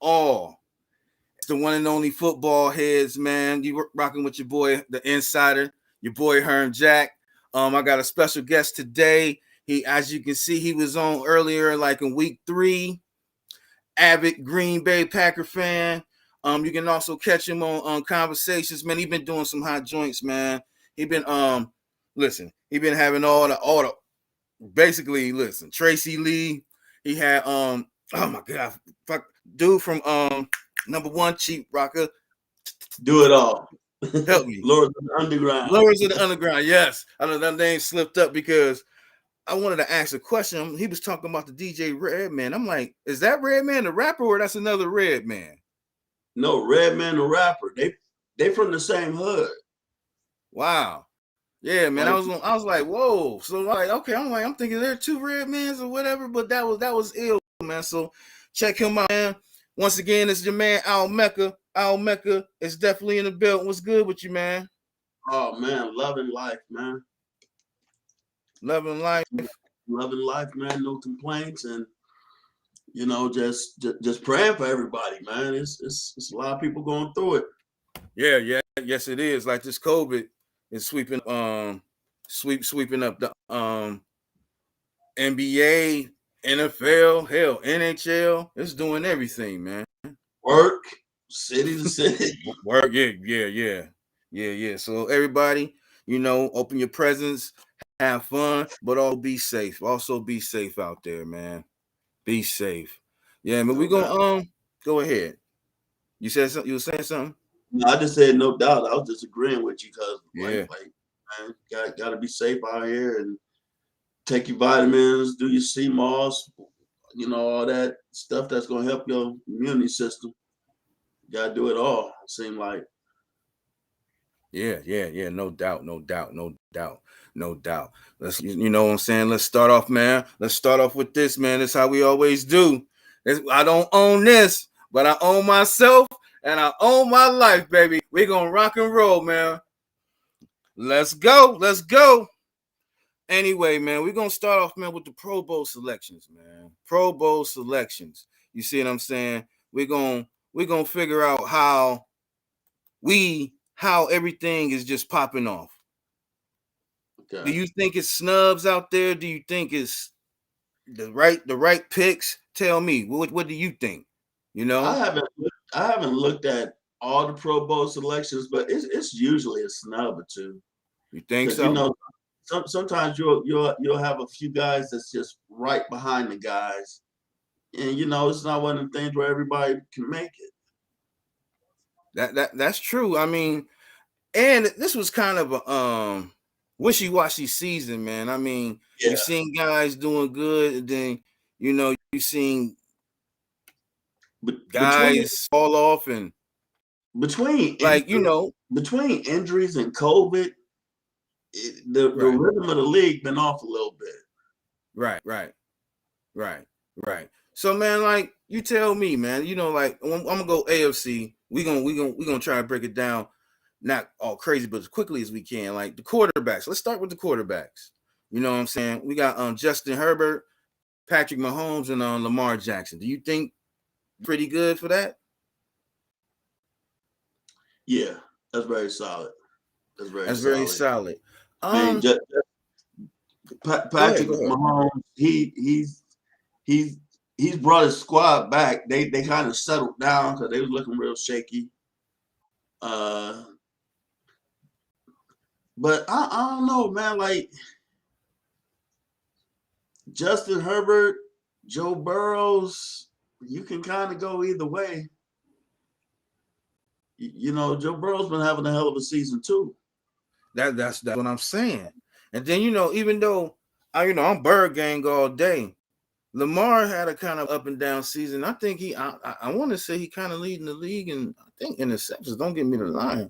all. It's the one and only football heads, man. You rocking with your boy, the insider, your boy Herm Jack. I got a special guest today. He, as you can see, he was on earlier, like in week 3. Avid Green Bay Packer fan. You can also catch him on Conversations, man. He been doing some hot joints, man. He been he been having all the basically, listen, Tracy Lee. He had oh my god, fuck, dude from number one cheap rocker. Do it all. Help me. Lords of the Underground. Lords of the Underground, yes. I know that name slipped up because I wanted to ask a question. He was talking about the DJ Redman. I'm like, is that Redman the rapper or that's another Redman? No, Redman the rapper. They from the same hood. Wow. Yeah, man. I was like, whoa. So like, okay, I'm thinking there are 2 Redmans or whatever, but that was ill, man. So check him out, man. Once again, it's your man Al Mecca. Al Mecca is definitely in the building. What's good with you, man? Oh man, loving life, man. Loving life. Loving life, man. No complaints, and just praying for everybody, man. It's a lot of people going through it. Yeah, yes, it is. Like this COVID is sweeping up the NBA, NFL, hell, NHL. It's doing everything, man. Work, city to city. Work, yeah. So everybody, open your presents, have fun, but also be safe. Also be safe out there, man. Be safe. Yeah, man. We gonna go ahead. You said something. You were saying something. No, I just said no doubt. I was just agreeing with you because yeah, man, gotta be safe out here and take your vitamins, do your CMOS, all that stuff that's gonna help your immunity system. You gotta do it all. It seems like. Yeah. No doubt. Let's, what I'm saying? Let's start off, man. Let's start off with this, man. That's how we always do. I don't own this, but I own myself and I own my life, baby. We're gonna rock and roll, man. Let's go. Anyway, man, we're gonna start off, man, with the Pro Bowl selections, man. Pro Bowl selections. You see what I'm saying? We're gonna figure out how everything is just popping off. Okay. Do you think it's snubs out there? Do you think it's the right picks? Tell me, what do you think? I haven't looked at all the Pro Bowl selections, but it's usually a snub or 2. You think so? Sometimes you'll have a few guys that's just right behind the guys, and it's not one of the things where everybody can make it. That's true. I mean, and this was kind of a wishy-washy season, man. I mean, You've seen guys doing good, and then you've seen guys fall off, and between injuries and COVID, the rhythm of the league been off a little bit. Right. So, man, like, you tell me, man. Like, I'm gonna go AFC. We gonna try to break it down, not all crazy, but as quickly as we can. Like the quarterbacks. Let's start with the quarterbacks. You know what I'm saying? We got Justin Herbert, Patrick Mahomes, and Lamar Jackson. Do you think pretty good for that? Yeah, that's very solid. That's very solid. Patrick Mahomes, he's brought his squad back. They kind of settled down because they was looking real shaky. But I don't know, man. Like Justin Herbert, Joe Burrows, you can kind of go either way. Joe Burrow's been having a hell of a season too. That's what I'm saying. And then even though I'm Bird Gang all day, Lamar had a kind of up and down season. I think I want to say he kind of leading the league, and I think interceptions. Don't get me the line.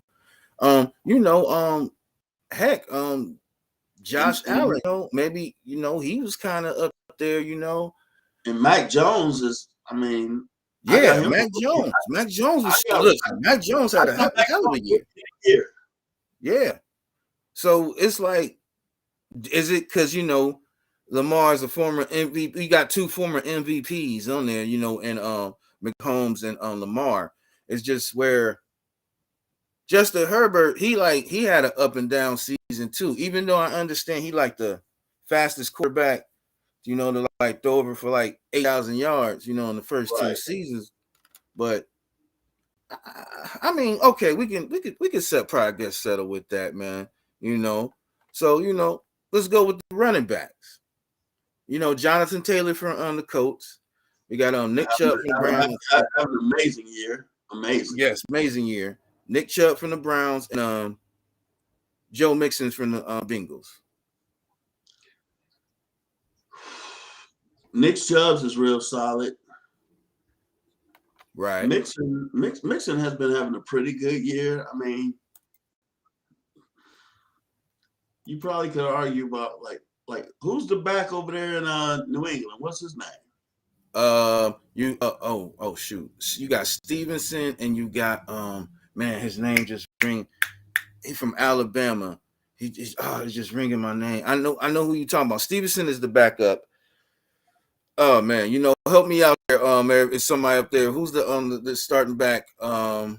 Heck, Josh Allen. Maybe he was kind of up there. And Mac Jones is. I mean. Yeah, Mac Jones. Mac Jones was Mac Jones had a hell of a year. Yeah. So it's like, is it because Lamar is a former MVP? You got 2 former MVPs on there, and McCombs and Lamar. It's just where Justin Herbert, he had an up and down season too. Even though I understand he like the fastest quarterback, to like throw over for like 8,000 yards, in the first two Right. seasons. But I mean, okay, we can set probably get settled with that, man. So let's go with the running backs. Jonathan Taylor from the Colts. We got Nick Chubb from the Browns. Have an amazing year. Amazing. Yes, amazing year. Nick Chubb from the Browns and Joe Mixon from the Bengals. Nick Chubbs is real solid. Right. Mixon has been having a pretty good year. I mean, you probably could argue about like who's the back over there in New England? What's his name? Shoot. You got Stevenson and you got man, his name just ring. He's from Alabama. He's just ringing my name. I know who you talking about. Stevenson is the backup. Oh man, help me out there. Is somebody up there who's the starting back for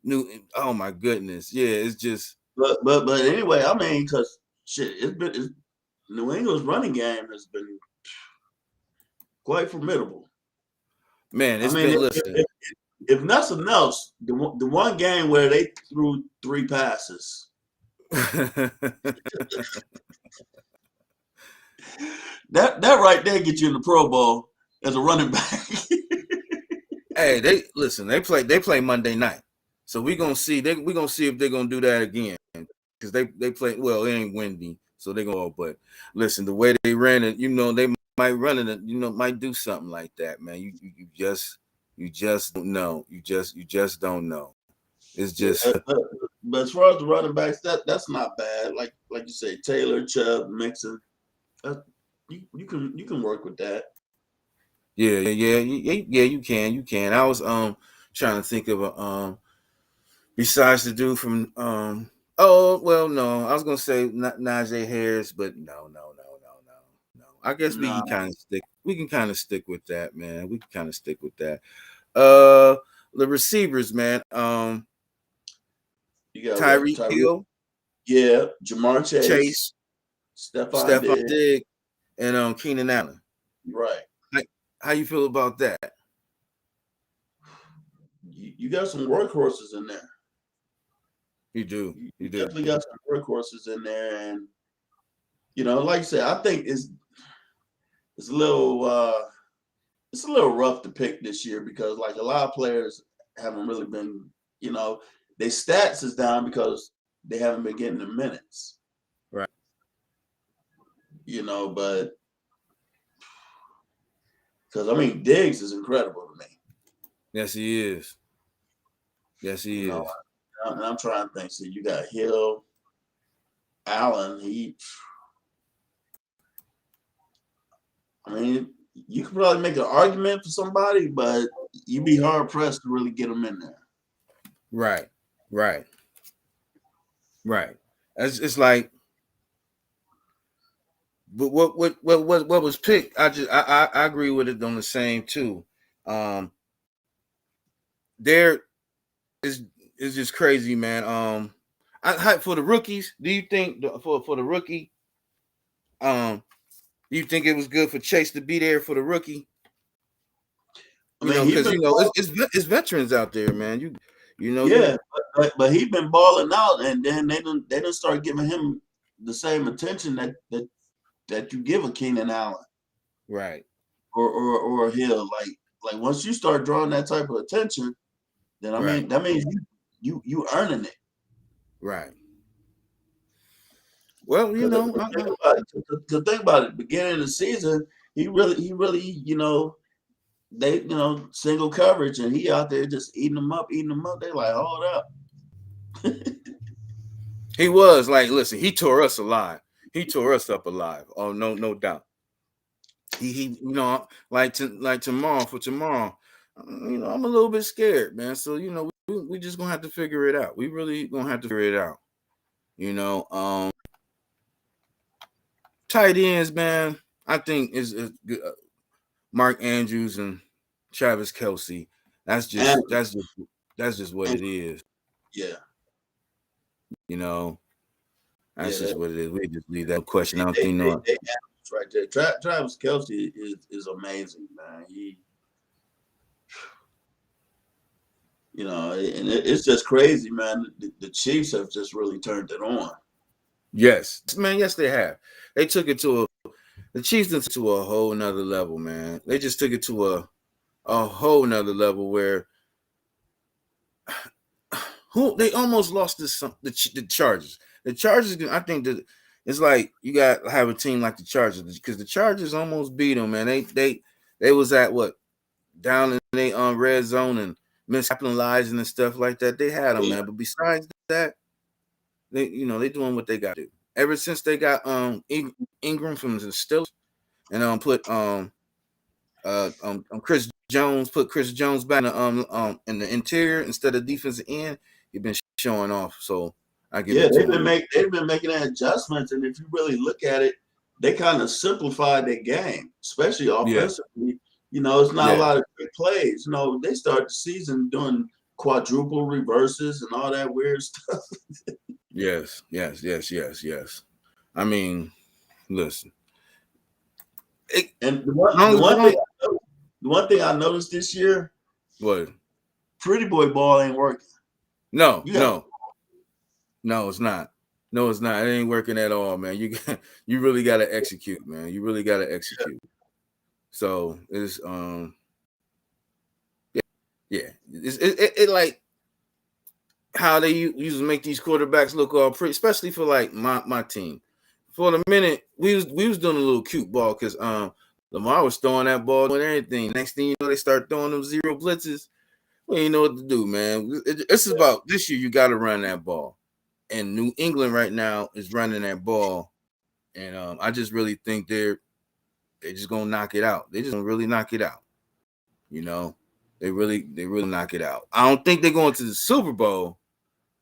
New? Oh my goodness, yeah, it's just. But anyway, I mean, because shit, New England's running game has been quite formidable. Man, I mean, if nothing else, the one game where they threw 3 passes. That right there gets you in the Pro Bowl as a running back. Hey, they play Monday night, so we're gonna see if they're gonna do that again because they play well. It ain't windy, so they're gonna. But listen, the way they ran it, they might run it, might do something like that, man. You just don't know. You just don't know. It's just. But as far as the running backs, that's not bad. Like you say, Taylor, Chubb, Mixon. You can work with that. Yeah, you can. I was trying to think of besides the dude from oh well no, I was gonna say Najee Harris, but no. I guess we can kind of stick with that, man. We can kind of stick with that. The receivers, man. You got Tyreek Hill, yeah, Jamar Chase, Stephon Diggs, Diggs, and Keenan Allen. Right. How you feel about that? You got some workhorses in there. You do. You definitely got some workhorses in there, and like I said, I think it's a little rough to pick this year because like a lot of players haven't really been, their stats is down because they haven't been getting the minutes. Right. But because I mean Diggs is incredible to me. Yes, he is. Yes, he is. And I'm trying to think. So you got Hill, Allen. I mean, you could probably make an argument for somebody, but you'd be hard pressed to really get them in there. Right. It's like, but what was picked? I agree with it on the same too. There is just crazy, man. For the rookies, do you think for the rookie, do you think it was good for Chase to be there for the rookie? Because it's veterans out there, man. Yeah, but he's been balling out, and then they didn't start giving him the same attention that you give a Keenan Allen, right, or a Hill. Like once you start drawing that type of attention, then I mean that means you earning it. Right. Well, to think about it, beginning of the season, he really, they, single coverage, and he out there just eating them up. They like, hold up. He was like, listen, he tore us alive. He tore us up alive. Oh, no doubt. He like tomorrow. I'm a little bit scared, man. So we just gonna have to figure it out. We really gonna have to figure it out. Tight ends, man. I think is good. Mark Andrews and Travis Kelce. That's And just what and it is. yeah, You know, that's yeah. just what it is. We just leave that question. I don't They think they, no. they animals right there. Travis Kelce is amazing, man. And it's just crazy, man. The Chiefs have just really turned it on. Yes, man. Yes, they have. They took it to the Chiefs took it to a whole nother level, man. They just took it to a whole nother level where they almost lost the Chargers. The Chargers, I think that it's like you got to have a team like the Chargers because the Chargers almost beat them, man. They was at what down in the red zone and miscapitalizing and stuff like that. They had them, Yeah, man. But besides that, they doing what they got to do. Ever since they got Ingram from the Steelers and Chris Jones put Chris Jones back in the interior instead of defensive end, he's been showing off. So I give yeah. it to him. They've been making adjustments, and if you really look at it, they kind of simplified their game, especially Yeah, offensively. It's not a yeah, lot of quick plays. They start the season doing quadruple reverses and all that weird stuff. yes. I mean, listen, And long as long the one thing I noticed this year, what? pretty boy ball ain't working. No, You got no, no, it's not. No, it's not. It ain't working at all, man. You really got to execute, man. You really got to execute. So it's yeah, it like how they usually make these quarterbacks look all pretty, especially for like my team. For the minute we was doing a little cute ball because Lamar was throwing that ball and everything. Next thing you know, they start throwing them zero blitzes. We ain't know what to do, man. This is about this year. You got to run that ball, and New England right now is running that ball, and I just really think they're just gonna knock it out. They just gonna really knock it out. You know, they really knock it out. I don't think they're going to the Super Bowl,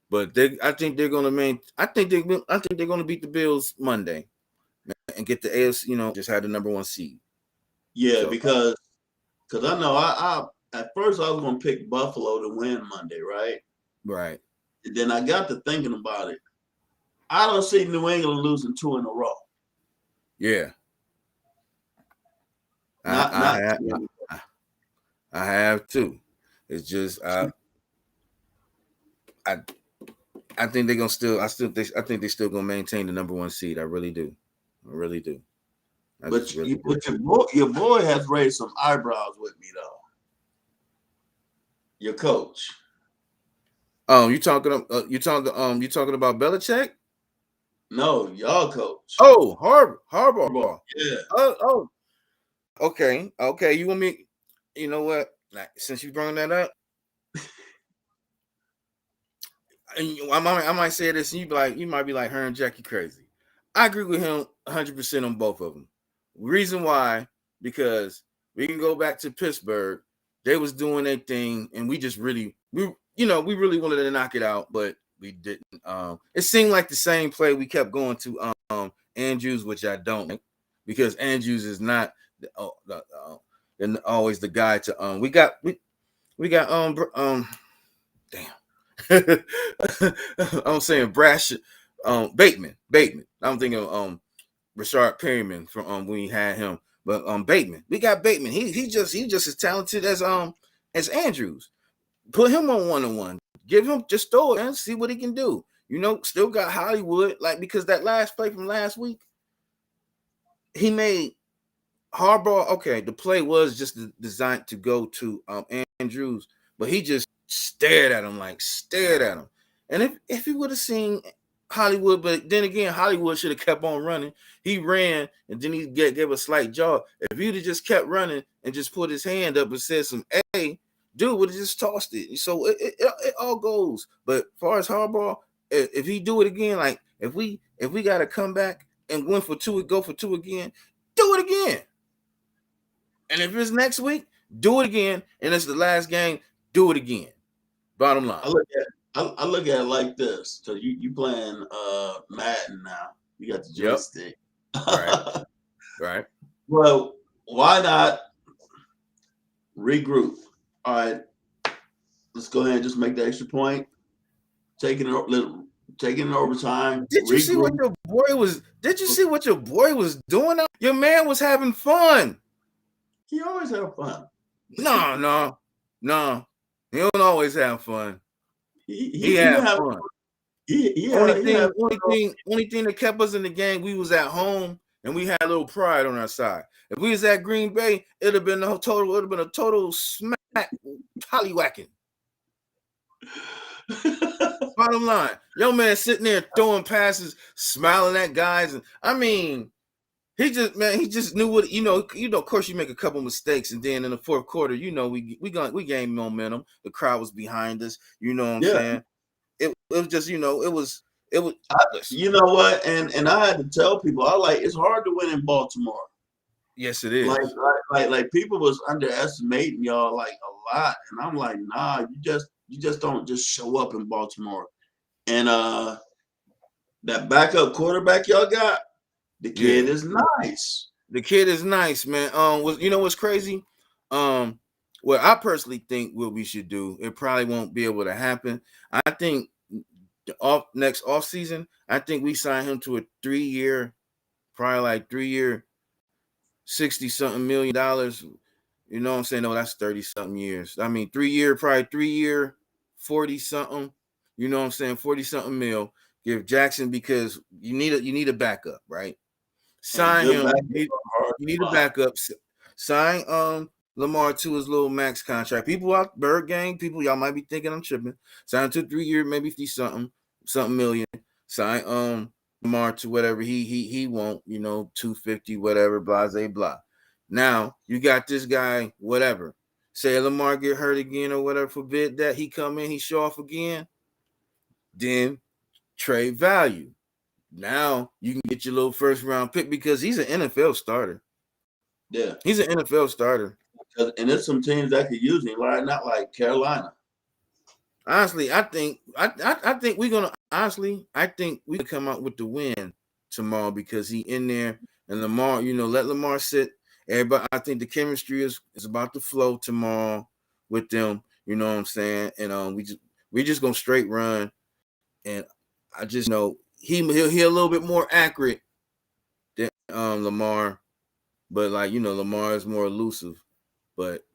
but I think they're gonna I think they're gonna beat the Bills Monday and get the AFC. Just had the number one seed. yeah, So because I know I at first I was gonna pick Buffalo to win Monday, right? right, And then I got to thinking about it. I don't see New England losing two in a row. yeah, Not I two. I have too. It's just I I think they're gonna I think they're still gonna maintain the number one seed. I really do. I really do. I But just really do. your boy has raised some eyebrows with me though. Your coach. You talking about Belichick? No, y'all coach. Oh, Harbaugh. Yeah. Oh, okay. You want me? You know what? Like, since you brought that up, I might say this, and you might be like, her and Jackie crazy. I agree with him 100% on both of them. Reason why? Because we can go back to Pittsburgh. They was doing their thing, and we just we really wanted to knock it out, but we didn't. It seemed like the same play we kept going to Andrews, which I don't like, because Andrews is not always the guy to we got damn. I'm saying Brash Bateman. I'm thinking of Rashard Perryman from when we had him. But Bateman. We got Bateman. He just as talented as Andrews. Put him on 1-on-1. Give him just throw it and see what he can do. Still got Hollywood, like because that last play from last week, he made Harbaugh. Okay, the play was just designed to go to Andrews, but he just stared at him. And if he would have seen Hollywood, but then again, Hollywood should have kept on running. He ran and then he gave a slight jog. If he'd have just kept running and just put his hand up and said some A, dude would have just tossed it. So it all goes. But as far as Harbaugh, if he do it again, like if we got to come back and win for two, go for two again, do it again. And if it's next week, do it again. And it's the last game, do it again. Bottom line. I look at it like this. So you playing Madden now. You got the Yep. joystick. Right. Well, why not regroup. All right, let's go ahead and just make the extra point. Taking it overtime. Did you see what Regroup. your boy was? Did you see what your boy was doing? Your man was having fun. He always have fun. No. He don't always have fun. He He had have fun. he Only have thing that kept us in the game, we was at home and we had a little pride on our side. If we was at Green Bay, it'd have been a total smack hollywhacking. Bottom line, your man sitting there throwing passes, smiling at guys, and I mean, he just knew what Of course, you make a couple mistakes, and then in the fourth quarter, we gained momentum. The crowd was behind us. You know what I'm saying? It was just it was. You know what? And I had to tell people, it's hard to win in Baltimore. Yes, it is. Like people was underestimating y'all like a lot, and I'm like, nah, you just don't just show up in Baltimore. And that backup quarterback y'all got, the kid is nice. The kid is nice, man. What's crazy? What I personally think what we should do, it probably won't be able to happen. I think next off season, I think we sign him to a 3-year, probably like 3-year, $60-something million. You know what I'm saying? No, that's 30-something years. I mean, 3-year, 40-something. You know what I'm saying? 40-something mil. Give Jackson, because you need a backup, right? Sign him. You need a backup. Sign Lamar to his little max contract. People out Bird Gang, people, y'all might be thinking I'm tripping. Sign to 3-year, maybe 50-something million. Sign Lamar to whatever he won't, 250, whatever, blah, blah, blah. Now you got this guy, whatever. Say Lamar get hurt again or whatever, forbid that he come in, he show off again. Then trade value. Now you can get your little first round pick because he's an NFL starter. Yeah, he's an NFL starter. And there's some teams that could use him, right? Not like Carolina. Honestly, I think we're gonna. Honestly, I think we can come out with the win tomorrow because he in there and Lamar. Let Lamar sit. Everybody, I think the chemistry is about to flow tomorrow with them. You know what I'm saying? And we just gonna straight run. And I just know he'll a little bit more accurate than Lamar, but Lamar is more elusive. But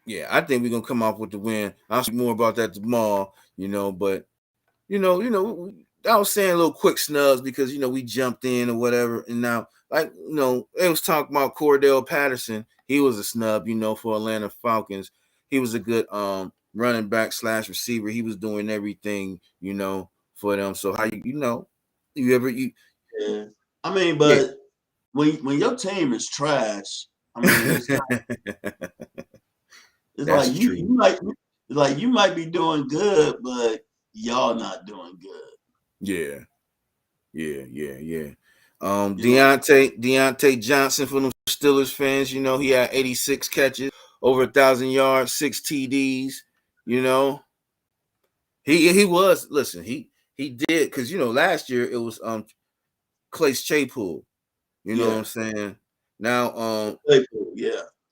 yeah, I think we're gonna come off with the win. I'll speak more about that tomorrow, but I was saying little quick snubs because we jumped in or whatever, and now it was talking about Cordell Patterson. He was a snub, for Atlanta Falcons. He was a good running back / receiver. He was doing everything, for them. So how Yeah. I mean, but when your team is trash, I mean, it's like you might be doing good, but y'all not doing good. Yeah. Deontay Johnson from the Steelers fans, he had 86 catches, over 1,000 yards, 6 TDs. He was he did because last year it was Clay Chapel. You know what I'm saying? Now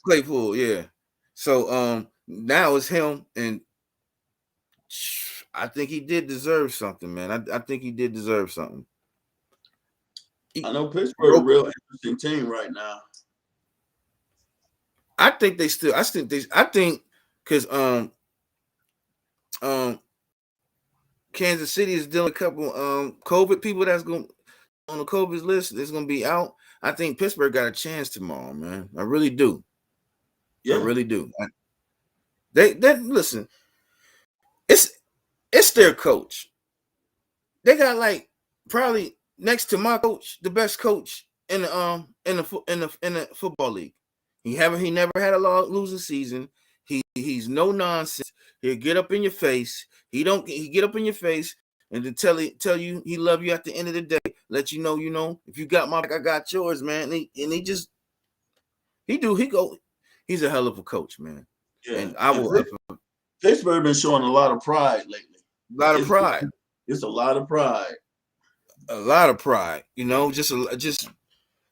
Claypool, yeah. So now it's him, and I think he did deserve something, man. I think he did deserve something. I know Pittsburgh is a real interesting team right now. I think because Kansas City is dealing with a couple COVID people that's going on the COVID list that's going to be out. I think Pittsburgh got a chance tomorrow, man. I really do. Yeah. I really do. They listen. It's their coach. They got probably next to my coach, the best coach in the football league. He never had a losing season. He's no nonsense. He'll get up in your face. He get up in your face and then tell you he love you at the end of the day. Let you know, if you got my back, I got yours, man. He's a hell of a coach, man. Yeah. And I will. Pittsburgh been showing a lot of pride lately. A lot of pride. It's a lot of pride. A lot of pride.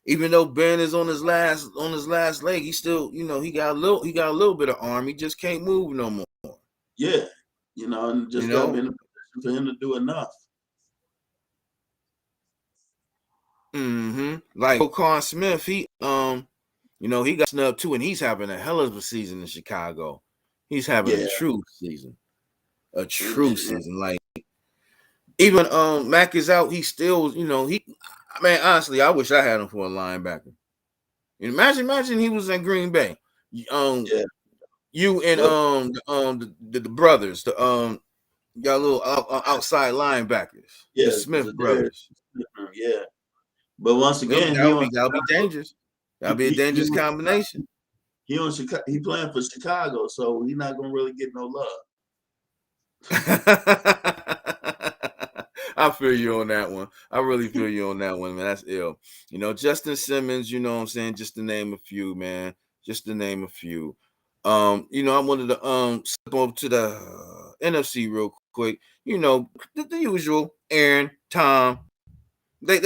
Even though Ben is on his last leg, he still, he got a little bit of arm. He just can't move no more. Yeah, and You just got to be know. in a position for him to do enough. Like Roquan Smith, he got snubbed too, and he's having a hell of a season in Chicago. He's having a Yeah, true season, a and, true and, and season. Like even Mac is out, he still, he. Man, honestly, I wish I had him for a linebacker. Imagine he was in Green Bay. Um, yeah, you and but the brothers, y'all little outside linebackers, the yeah, Smith Zadarius, brothers. yeah. But once That again, he would on be that would be Chicago. dangerous. That'd be a He dangerous combination. he on Chicago. He playing for Chicago, so he's not gonna really get no love. I feel you on that one. I really feel you on that one, man. That's ill. Justin Simmons, you know what I'm saying? Just to name a few, man. Just to name a few. I wanted to step over to the NFC real quick. The usual Aaron, Tom. They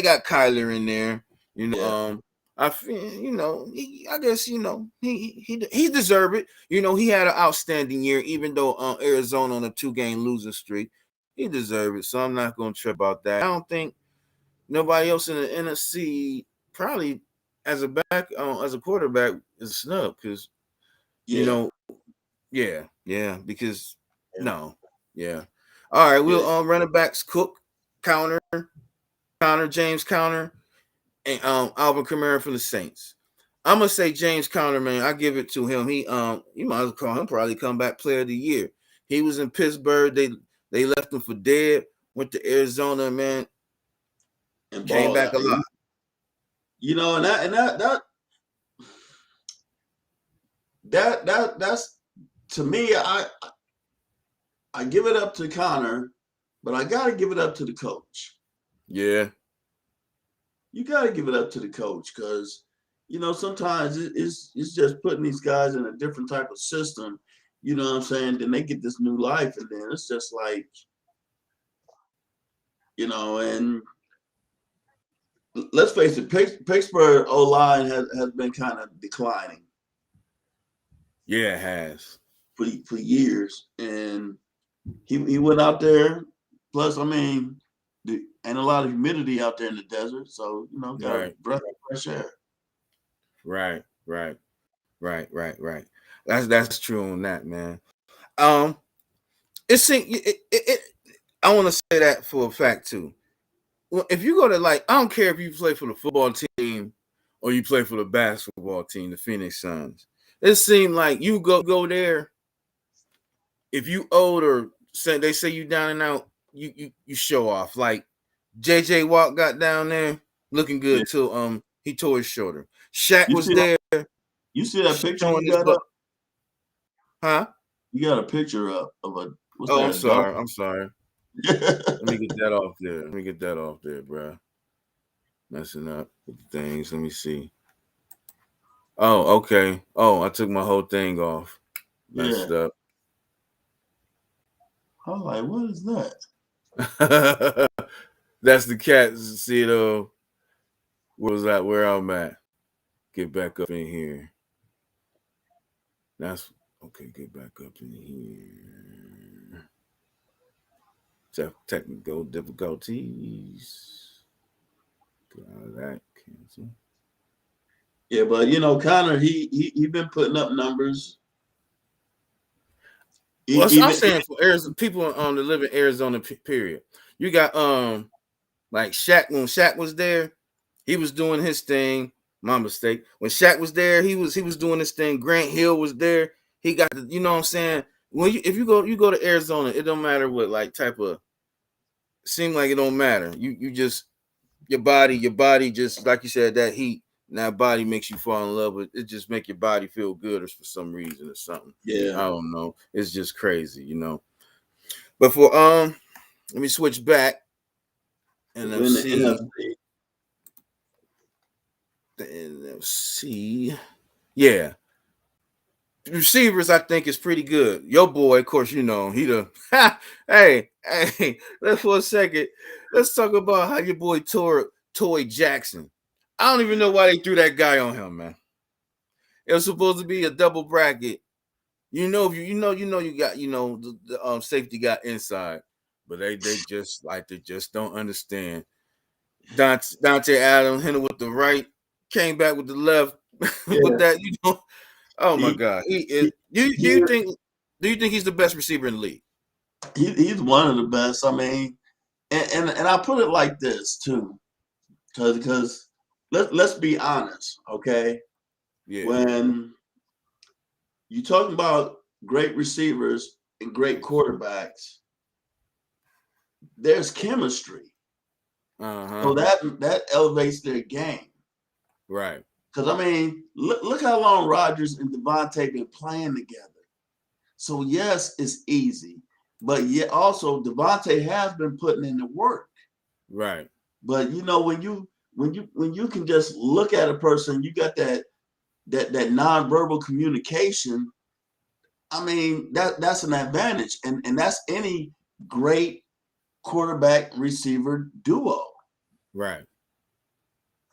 got Kyler in there. Yeah, I feel I guess he deserved it. He had an outstanding year, even though Arizona on a 2-game losing streak. He deserved it, so I'm not gonna trip about that. I don't think nobody else in the NFC probably as a quarterback is a snub because you yeah, know yeah because yeah, no yeah. All right, yeah. we'll running backs Cook, James Conner, and Alvin Kamara from the Saints. I'm gonna say James Conner, man. I give it to him. You might as well call him probably comeback player of the year. He was in Pittsburgh. They left him for dead. Went to Arizona, man. And Came balled back out. a lot. That's to me. I give it up to Connor, but I got to give it up to the coach. Yeah, You got to give it up to the coach because sometimes it's just putting these guys in a different type of system. You know what I'm saying? Then they get this new life, and then it's just like and let's face it, Pittsburgh O line has been kind of declining yeah, it has. for years, and he went out there. Plus, I mean, ain't a lot of humidity out there in the desert, so got a Right, breath of fresh air. right, right, right. That's true on that, man. Um, it I want to say that for a fact too. Well, if you go to I don't care if you play for the football team or you play for the basketball team, the Phoenix Suns. It seemed like you go there. If you old or they say you down and out, you show off. Like JJ Watt got down there looking Yeah. good till he tore his shoulder. Shaq You was see that? there You see that picture showing you his got butt. up? Huh? You got a picture up of a what's Oh, that? I'm A dog? sorry. I'm sorry. Let me get that off there. Let me get that off there, bro. Messing up with the things. Let me see. Oh, okay. Oh, I took my whole thing off. Yeah. Messed up. I'm like, what is that? That's the cat. See it. Where was that? Where I'm at? Get back up in here. That's okay. Get back up in here. Technical difficulties. Get out of that. Cancel. Yeah, but Connor, he been putting up numbers. Well, I'm Even saying for Arizona people that live in Arizona, period. You got like Shaq when Shaq was there, he was doing his thing. My mistake. When Shaq was there, he was doing his thing. Grant Hill was there. He got the, you know what I'm saying. If you go to Arizona, it don't matter what like type of. Seem like it don't matter. You just your body just like you said that heat. That body makes you fall in love with it. Just make your body feel good or for some reason or something. yeah, I don't know. It's just crazy. But for let me switch back. in the NFC. NFC. The NFC. Yeah. Receivers, I think, is pretty good. Your boy, of course, he the hey, let's for a second. Let's talk about how your boy Toy Jackson. I don't even know why they threw that guy on him, man. It was supposed to be a double bracket. You know, if you got the safety got inside, but they just don't understand. Dante Adams hit him with the right, came back with the left. With Yeah, that, oh my he, God, he is. he, Do you think he's the best receiver in the league? he's one of the best. I mean, and I put it like this too, because let's be honest, okay? Yeah. When you talking about great receivers and great quarterbacks, there's chemistry. Uh-huh. So that elevates their game. Right. Because I mean, look how long Rodgers and Devontae been playing together. So yes, it's easy, but yet also Devontae has been putting in the work. Right. But you know, when you can just look at a person, you got that nonverbal communication. I mean, that's an advantage, and that's any great quarterback receiver duo. Right.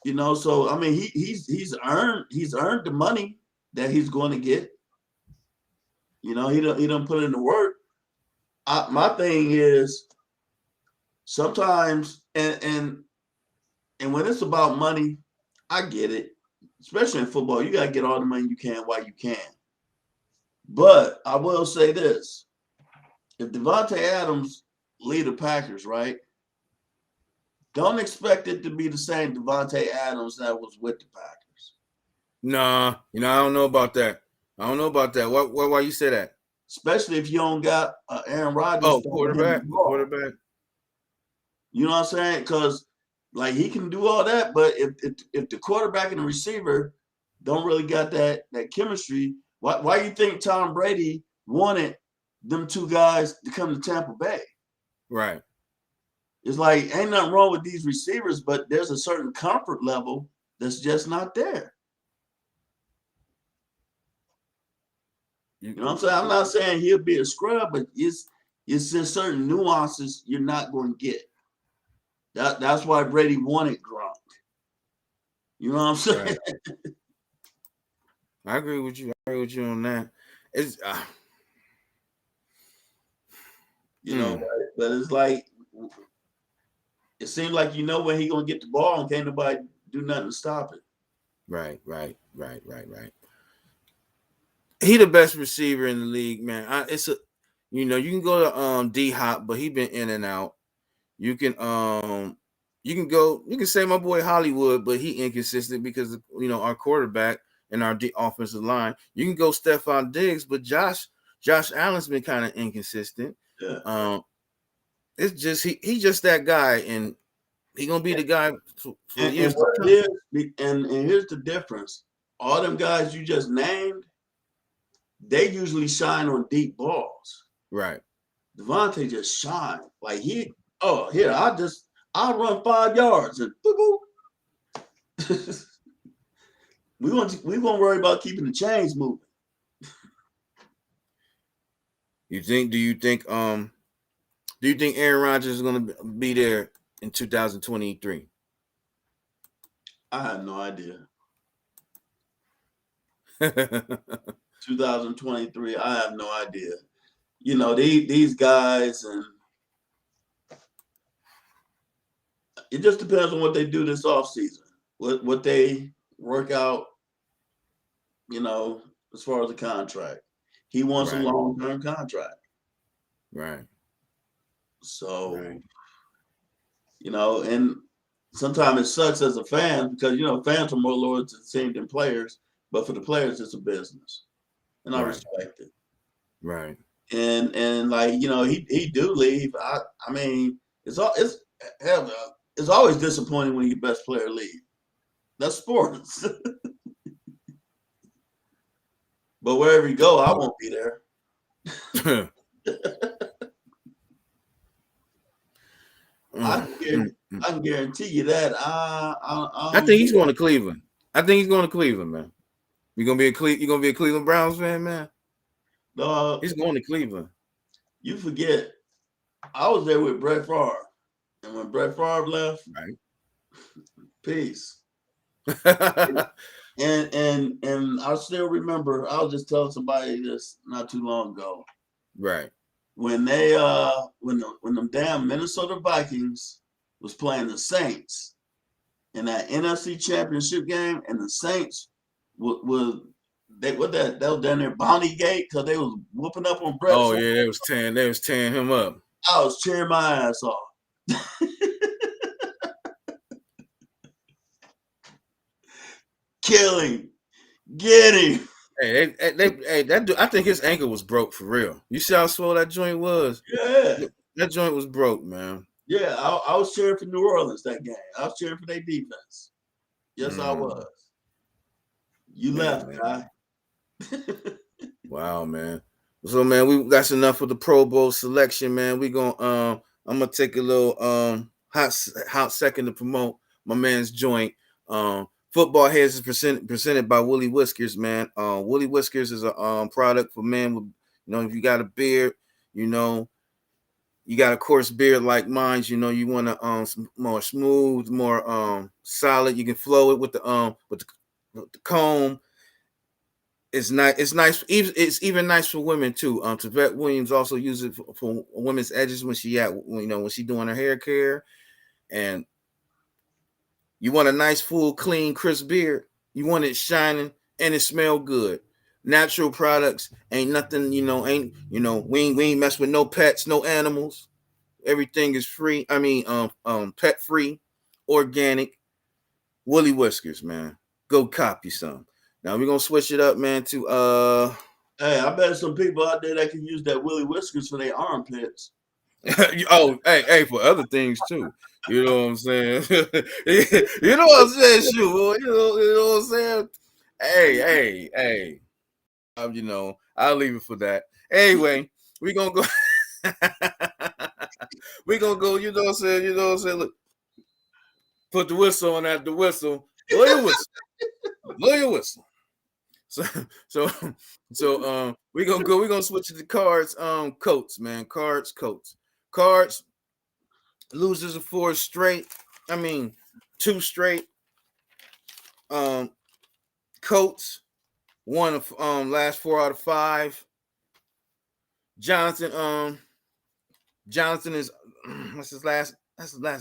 You know, so I mean, he's earned the money that he's going to get. You know, he don't put in the work. My thing is sometimes, and when it's about money, I get it. Especially in football, you gotta get all the money you can while you can. But I will say this: if Devontae Adams lead the Packers, right? Don't expect it to be the same Devontae Adams that was with the Packers. Nah, I don't know about that. I don't know about that. Why you say that? Especially if you don't got Aaron Rodgers Oh, throwing him the quarterback, the ball. quarterback. You know what I'm saying? Because like he can do all that, but if the quarterback and the receiver don't really got that chemistry, why you think Tom Brady wanted them two guys to come to Tampa Bay? Right. It's like ain't nothing wrong with these receivers, but there's a certain comfort level that's just not there. You, You know what I'm saying? I'm not saying he'll be a scrub, but it's just certain nuances you're not going to get. That's why Brady wanted Gronk. You know what I'm saying? right. I agree with you. I agree with you on that. It's You know, mm, but it's like it seems like you know when he gonna get the ball and can't nobody do nothing to stop it. right. He the best receiver in the league, man. It's a, you can go to D Hop, but he been in and out. You can you can say my boy Hollywood, but he inconsistent because of, our quarterback and our offensive line. You can go Stephon Diggs, but Josh Allen's been kind of inconsistent. Yeah. It's just he just that guy, and he gonna be the guy for And years to what come. it is, and here's the difference. All them guys you just named, they usually shine on deep balls. Right. Devontae just shine. Like here, I'll run 5 yards and boop boop. we won't worry about keeping the chains moving. Do you think Aaron Rodgers is gonna be there in 2023? I have no idea. 2023, I have no idea. You know, these guys, and it just depends on what they do this off season, what they work out, you know, as far as the contract. He wants a Right. long-term contract. Right. So, Right. and sometimes it sucks as a fan because, fans are more loyal to the team than players, but for the players, it's a business. And I Right. respect it. Right. And like, he do leave. I mean, hell, it's always disappointing when your best player leave. That's sports. But wherever you go, I won't be there. I can guarantee, I can guarantee you that. I I don't think he's do going to Cleveland. I think he's going to Cleveland, man. You gonna be a Cleveland Browns fan, man? no. He's going to Cleveland. You forget, I was there with Brett Favre, and when Brett Favre left, Right. peace. And I still remember, I was just telling somebody this not too long ago. Right. When they when them damn Minnesota Vikings was playing the Saints in that NFC Championship game, and the Saints was they what that was down there Bounty Gate because they was whooping up on Brett Oh Favre. yeah, they was tearing him up. I was cheering my ass off. Killing, getting. That dude, I think his ankle was broke for real. You see how swole that joint was? Yeah. That joint was broke, man. Yeah, I was cheering for New Orleans that game. I was cheering for their defense. Yes, I was. You Hey, left, man. guy. Wow, man. So, man, that's enough of the Pro Bowl selection, man. I'm gonna take a little hot second to promote my man's joint. Football Heads is presented by Woolly Whiskers, man. Woolly Whiskers is a product for men with, if you got a beard, you got a coarse beard like mine, you want to more smooth, more solid. You can flow it with the comb. It's nice. It's nice. It's even nice for women too. Tavette Williams also uses it for women's edges when she doing her hair care. And you want a nice, full, clean, crisp beard. You want it shining and it smell good. Natural products ain't nothing. We ain't mess with no pets, no animals. Everything is free. I mean, pet free, organic. Woolly Whiskers, man. Go copy some. Now we're gonna switch it up, man, to Hey, I bet some people out there that can use that Willie Whiskers for their armpits. oh, hey, for other things too. You know what I'm saying? You know what I'm saying, shoot, boy. You know what I'm saying? Hey. I'll leave it for that. Anyway, we gonna go. We gonna go. You know what I'm saying? You know what I'm saying? Look, put the whistle on at the whistle. Blow your whistle. Blow your whistle. So so we're gonna switch to the cards, coats, man. Cards. Losers of 4 straight. I mean 2 straight. Coats, one of last 4 out of 5. Jonathan is that's his last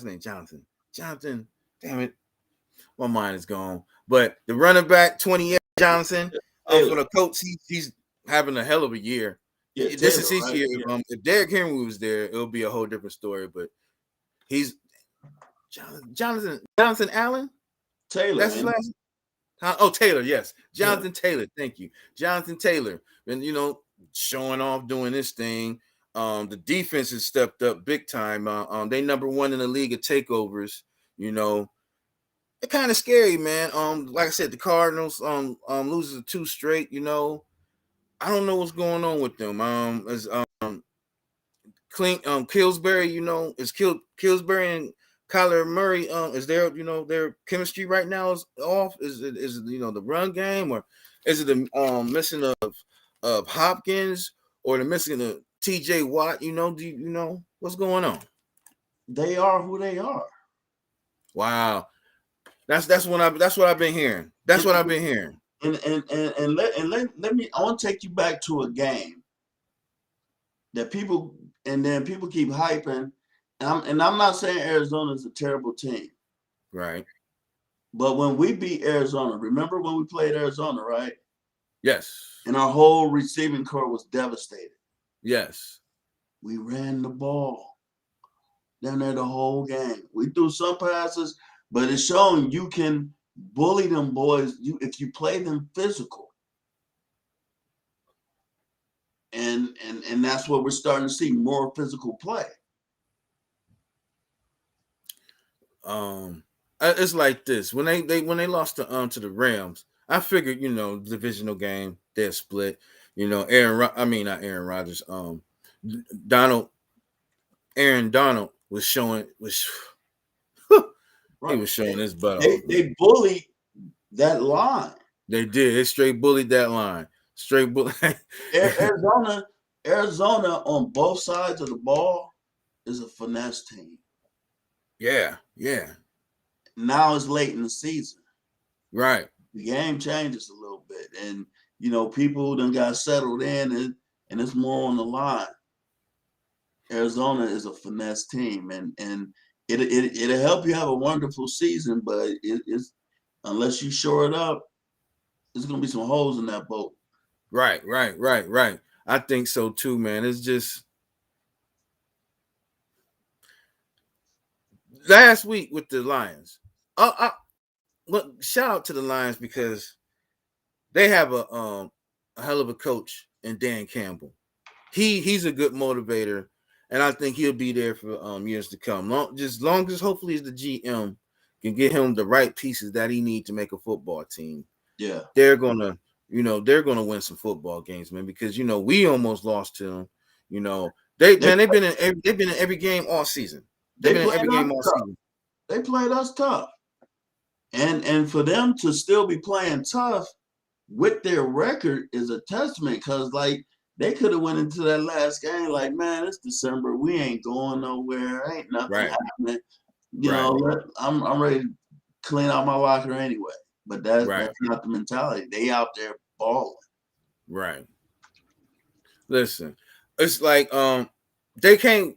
name, Jonathan. Damn it. My mind is gone. But the running back, 28, Johnson, for the Colts, he's having a hell of a year. Yeah, This Taylor, is his right? year. Yeah. If Derrick Henry was there, it'll be a whole different story. But he's Jonathan Allen. Taylor. That's his last. Taylor, yes, Jonathan Taylor. Thank you, Jonathan Taylor. And showing off, doing this thing. The defense has stepped up big time. They number 1 in the league of takeovers. They're kind of scary, man. Like I said, the Cardinals loses 2 straight. I don't know what's going on with them. As Killsbury, is Killsbury and Kyler Murray, is their chemistry right now is off? Is it the run game, or is it the missing of Hopkins, or the missing of TJ Watt? Do you know what's going on? They are who they are. Wow. That's what I've been hearing. That's what I've been hearing. And let me, I want to take you back to a game that people keep hyping. And I'm not saying Arizona is a terrible team. Right. But when we beat Arizona, remember when we played Arizona, right? Yes. And our whole receiving corps was devastated. Yes. We ran the ball down there the whole game. We threw some passes, but it's showing you can bully them boys if you play them physical. And that's what we're starting to see, more physical play. It's like this. When they lost to the Rams, I figured, divisional game, they're split. Not Aaron Rodgers. Aaron Donald was showing Right. He was showing his butt. They bullied that line. They did. They straight bullied that line. Straight bully. Arizona on both sides of the ball is a finesse team. Yeah. Now it's late in the season. Right. The game changes a little bit, and people done got settled in, and it's more on the line. Arizona is a finesse team, and it'll help you have a wonderful season, but it's unless you shore it up, there's gonna be some holes in that boat. Right. I think so too, man. It's just last week with the Lions. Look, shout out to the Lions because they have a hell of a coach in Dan Campbell. He's a good motivator, and I think he'll be there for years to come. Long as hopefully the GM can get him the right pieces that he needs to make a football team. Yeah, They're gonna win some football games, man. Because we almost lost to them. They've been in every game all season. They've they been in played every us game all tough. season. They played us tough, and for them to still be playing tough with their record is a testament. Because they could have went into that last game like, man, it's December, we ain't going nowhere, ain't nothing Right. happening. Right. I'm ready to clean out my locker anyway. But that's Right. not the mentality. They out there balling. Right. Listen, it's like they can't.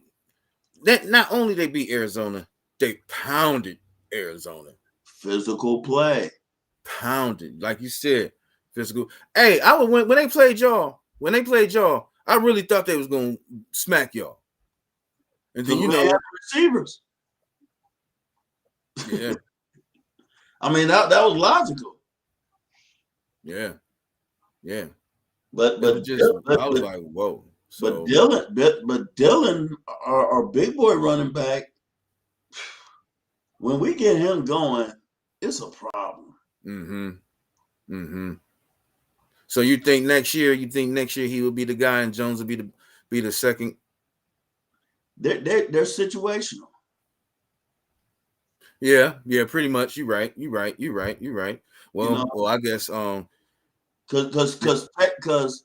That not only they beat Arizona, they pounded Arizona. Physical play. Pounded, like you said, physical. Hey, I would when they played y'all. When they played y'all, I really thought they was gonna smack y'all. And then Because we have receivers. Yeah. I mean that was logical. Yeah. But It was just I was like, whoa. So but Dylan, our big boy running back, when we get him going, it's a problem. So you think next year he will be the guy and Jones will be the second? They're situational. Yeah, pretty much. You're right. Well, I guess because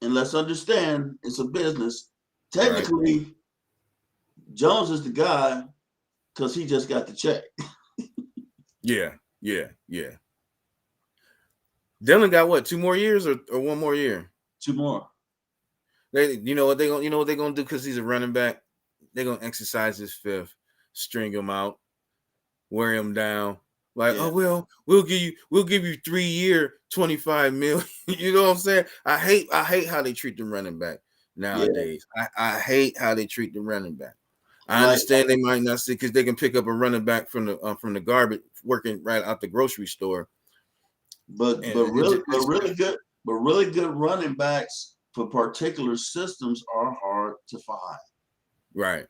and let's understand, it's a business. Technically, right. Jones is the guy because he just got the check. Yeah. Dylan got what, 2 more years or 1 more year? 2 more. They, what they're gonna do because he's a running back. They're gonna exercise his fifth, string him out, wear him down. Like, oh well, we'll give you 3 year, 25 million. You know what I'm saying? I hate how they treat the running back nowadays. Yeah. I hate how they treat the running back. I understand they might not see because they can pick up a running back from the garbage working right out the grocery store. But really good running backs for particular systems are hard to find. Right.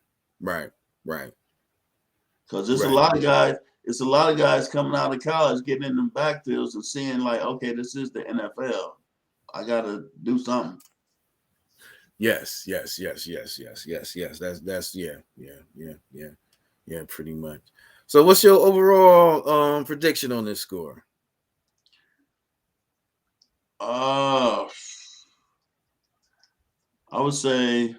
Because there's a lot of guys. It's a lot of guys coming out of college, getting in the backfields and seeing like, okay, this is the NFL. I got to do something. Yes. That's yeah, pretty much. So what's your overall prediction on this score? I would say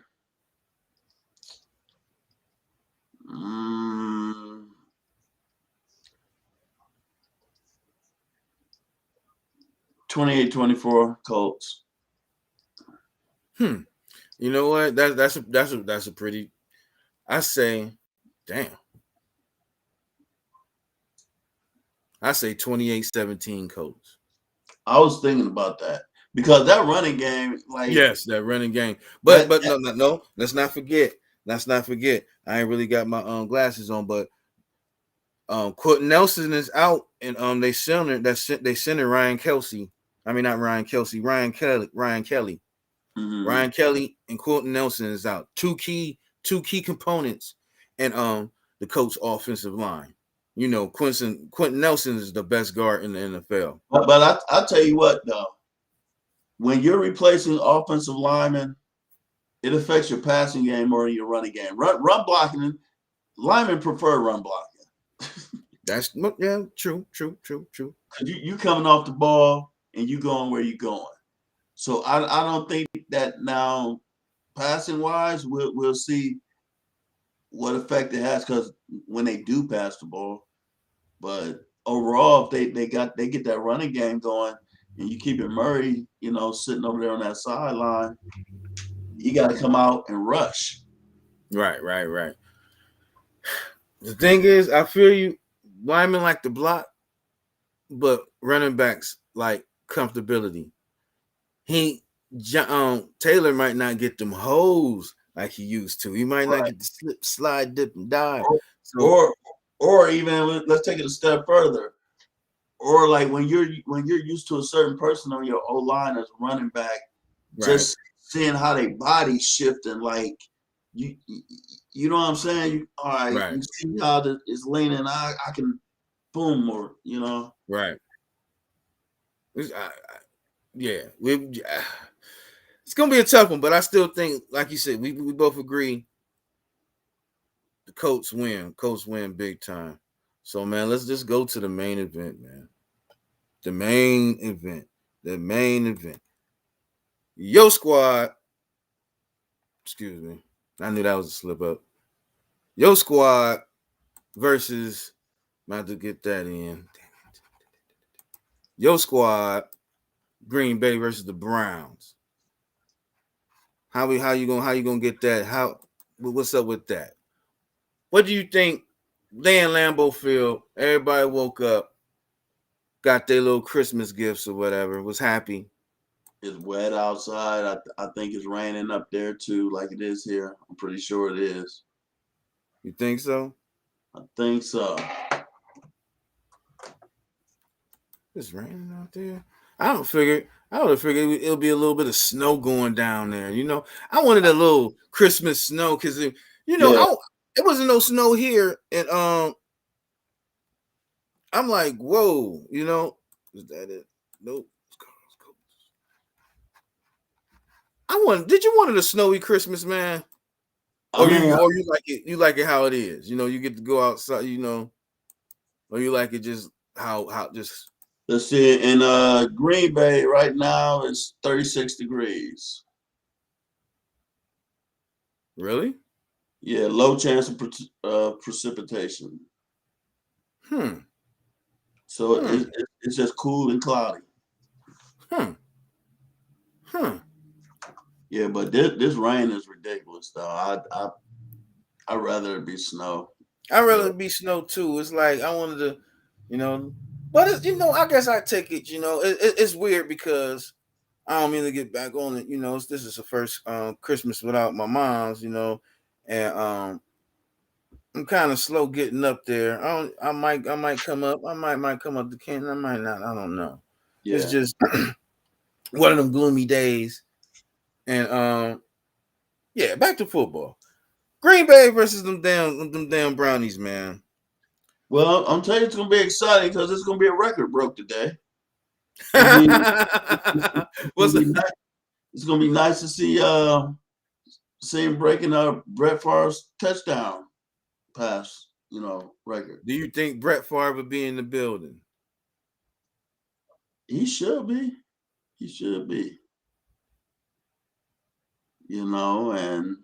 28-24 Colts. You know what? That's a pretty. I say, damn. I say 28-17 Colts. I was thinking about that because that running game, like yes, that running game. But no. Let's not forget. I ain't really got my glasses on, but Quentin Nelson is out, and they center Ryan Kelsey. I mean, not Ryan Kelsey, Ryan Kelly. Mm-hmm. Ryan Kelly and Quentin Nelson is out. Two key components, and the Colts offensive line. Quentin Nelson is the best guard in the NFL. But I tell you what, though, when you're replacing offensive linemen, it affects your passing game more than your running game. Run blocking, linemen prefer run blocking. That's true. You coming off the ball and you going where you going. So I don't think that now passing wise we'll see what effect it has because when they do pass the ball, but overall, if they get that running game going, and you keep it Murray, sitting over there on that sideline, he got to come out and rush. Right. The thing is, I feel you. Linemen like the block, but running backs like comfortability. Taylor might not get them holes like he used to. He might not Right. get the slip, slide, dip, and dive. Or, So or or even let's take it a step further. Or like when you're used to a certain person on your O line as running back, right, just seeing how they body shifting, like you you know what I'm saying? All right, right, you see how it's leaning. I can boom or right. Yeah, it's gonna be a tough one, but I still think, like you said, we both agree the Colts win. Colts win big time. So man, let's just go to the main event, man. The main event. The main event. Yo squad. Excuse me. I knew that was a slip up. Yo squad versus. I'm about to get that in. Yo squad. Green Bay versus the Browns. How you gonna get that? What's up with that? What do you think? They in Lambeau Field. Everybody woke up, got their little Christmas gifts or whatever. Was happy. it's wet outside. I think it's raining up there too, like it is here. I'm pretty sure it is. You think so? I think so. It's raining out there. I don't figure. I would have figured it'll be a little bit of snow going down there. I wanted a little Christmas snow because Yeah, it wasn't no snow here, and I'm like, whoa, is that it? Nope. Let's go. Did you want a snowy Christmas, man? I mean, Or you like it? You like it how it is? You get to go outside. Or you like it just how just let's see. In Green Bay right now, it's 36 degrees. really? Yeah, low chance of precipitation. Hmm. So Hmm. it's just cool and cloudy. Hmm. Hmm. Yeah, but this rain is ridiculous though. I'd rather it be snow. I'd rather But be snow too. It's like I wanted to, you know, but I guess I take it. It's weird because I don't mean to get back on it. This is the first Christmas without my mom's. And I'm kind of slow getting up there. I might come up. I might come up to Canton. I might not. I don't know. It's yeah. just one of them gloomy days. And yeah, back to football. Green Bay versus them damn Brownies, man. Well, I'm telling you, it's gonna be exciting because it's gonna be a record broke today. It's gonna be it's gonna What's be nice. It's gonna be nice to see him breaking up Brett Favre's touchdown pass, record. Do you think Brett Favre would be in the building? He should be. He should be. And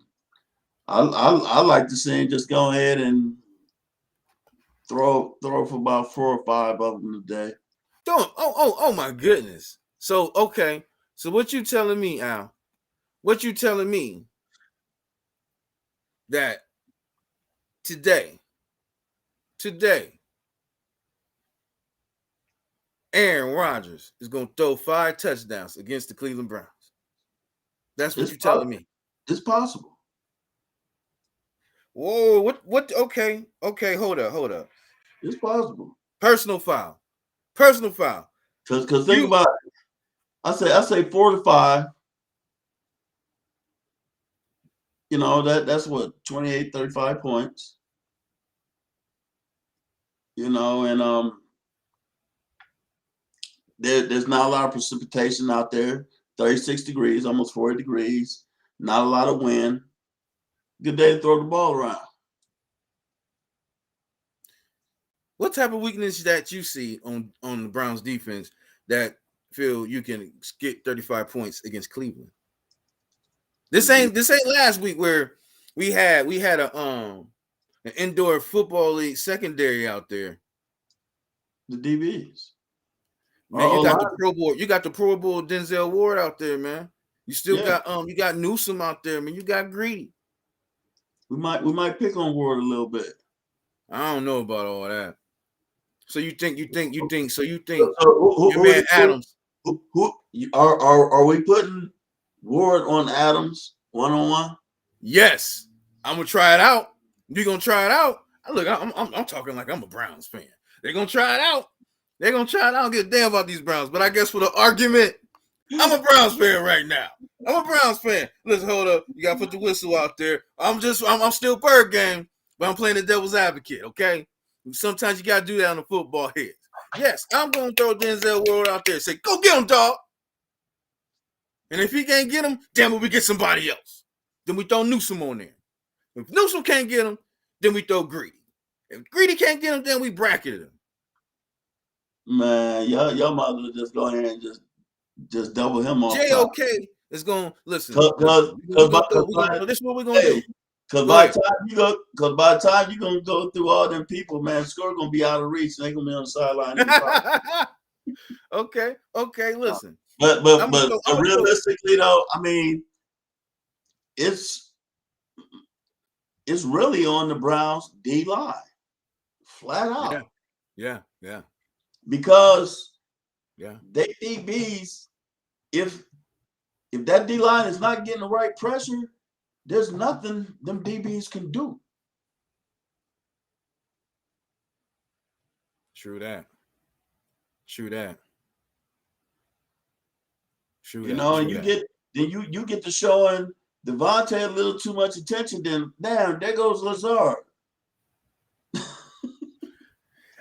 I like to see him just go ahead and throw for about 4 or 5 of them today. Don't. Oh my goodness. So okay. So what you telling me, Al? What you telling me that today, Aaron Rodgers is gonna throw 5 touchdowns against the Cleveland Browns? That's what It's you telling me. it's possible. Whoa, what okay, hold up. It's possible. Personal foul. Personal foul. Cause think You about it. I say 4 to 5. That's what 28, 35 points. And there's not a lot of precipitation out there. 36 degrees, almost 40 degrees. Not a lot of wind. Good day to throw the ball around. what type of weakness that you see on the Browns defense that feel you can get 35 points against Cleveland? This ain't last week where we had an indoor football league secondary out there. the DBs. Man, you Our got the line, Pro Bowl. You got the Pro Bowl Denzel Ward out there, man. You still yeah. got you got Newsom out there, man. You got Greedy. We might pick on Ward a little bit. I don't know about all that. So you think So your man Adams? are we putting Ward on Adams 1-on-1? Yes, I'm gonna try it out. You gonna try it out? Look, I'm talking like I'm a Browns fan. They're gonna try it out. They're gonna try it out. I don't give a damn about these Browns, but I guess for the argument, I'm a Browns fan right now. I'm a Browns fan. Listen, hold up. You gotta put the whistle out there. I'm still bird game, but I'm playing the devil's advocate. Okay. Sometimes you gotta do that on the football heads. Yes, I'm gonna throw Denzel Ward out there and say, "Go get him, dog." And if he can't get him, damn it, we get somebody else. Then we throw Newsom on there. If Newsom can't get him, then we throw Greedy. If Greedy can't get him, then we bracketed him. Man, y'all might as well just go ahead and just double him off top. JOK is gonna listen. Because This is what we're gonna do. Because by the time you gonna go through all them people, man, score gonna be out of reach. And they gonna be on the sideline. Okay. Listen, but realistically though, I mean, it's really on the Browns D line, flat out. Yeah. Because they DBs, if that D line is not getting the right pressure, there's nothing them DBs can do. True that. You know, and you get to showing Devontae a little too much attention. Then damn, there goes Lazard.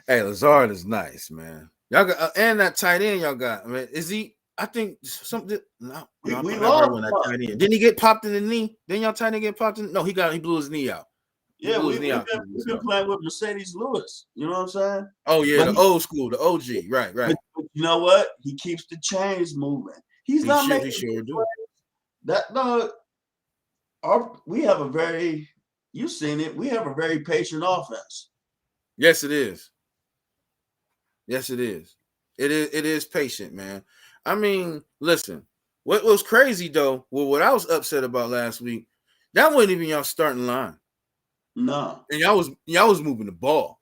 Hey, Lazard is nice, man. Y'all got and that tight end y'all got. I mean, is he? I think something. No, we lost when that tight end. Didn't he get popped in the knee? Didn't y'all tight end get popped in? No, he blew his knee out. Yeah, we've been playing with Mercedes Lewis. You know what I'm saying? Oh yeah, the old school, the OG. Right. But you know what? He keeps the chains moving. He's not making. He sure do. We have a very. You've seen it. We have a very patient offense. Yes, it is. It is patient, man. I mean, listen, what was crazy though, what I was upset about last week, that wasn't even y'all starting line. No. And y'all was moving the ball.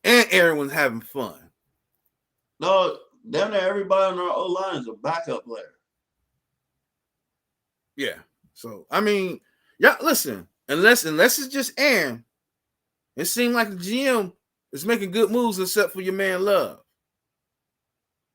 And everyone's having fun. No, down there, everybody on our O-line is a backup player. Yeah. So I mean, listen, unless it's just Aaron, it seemed like the GM is making good moves except for your man Love.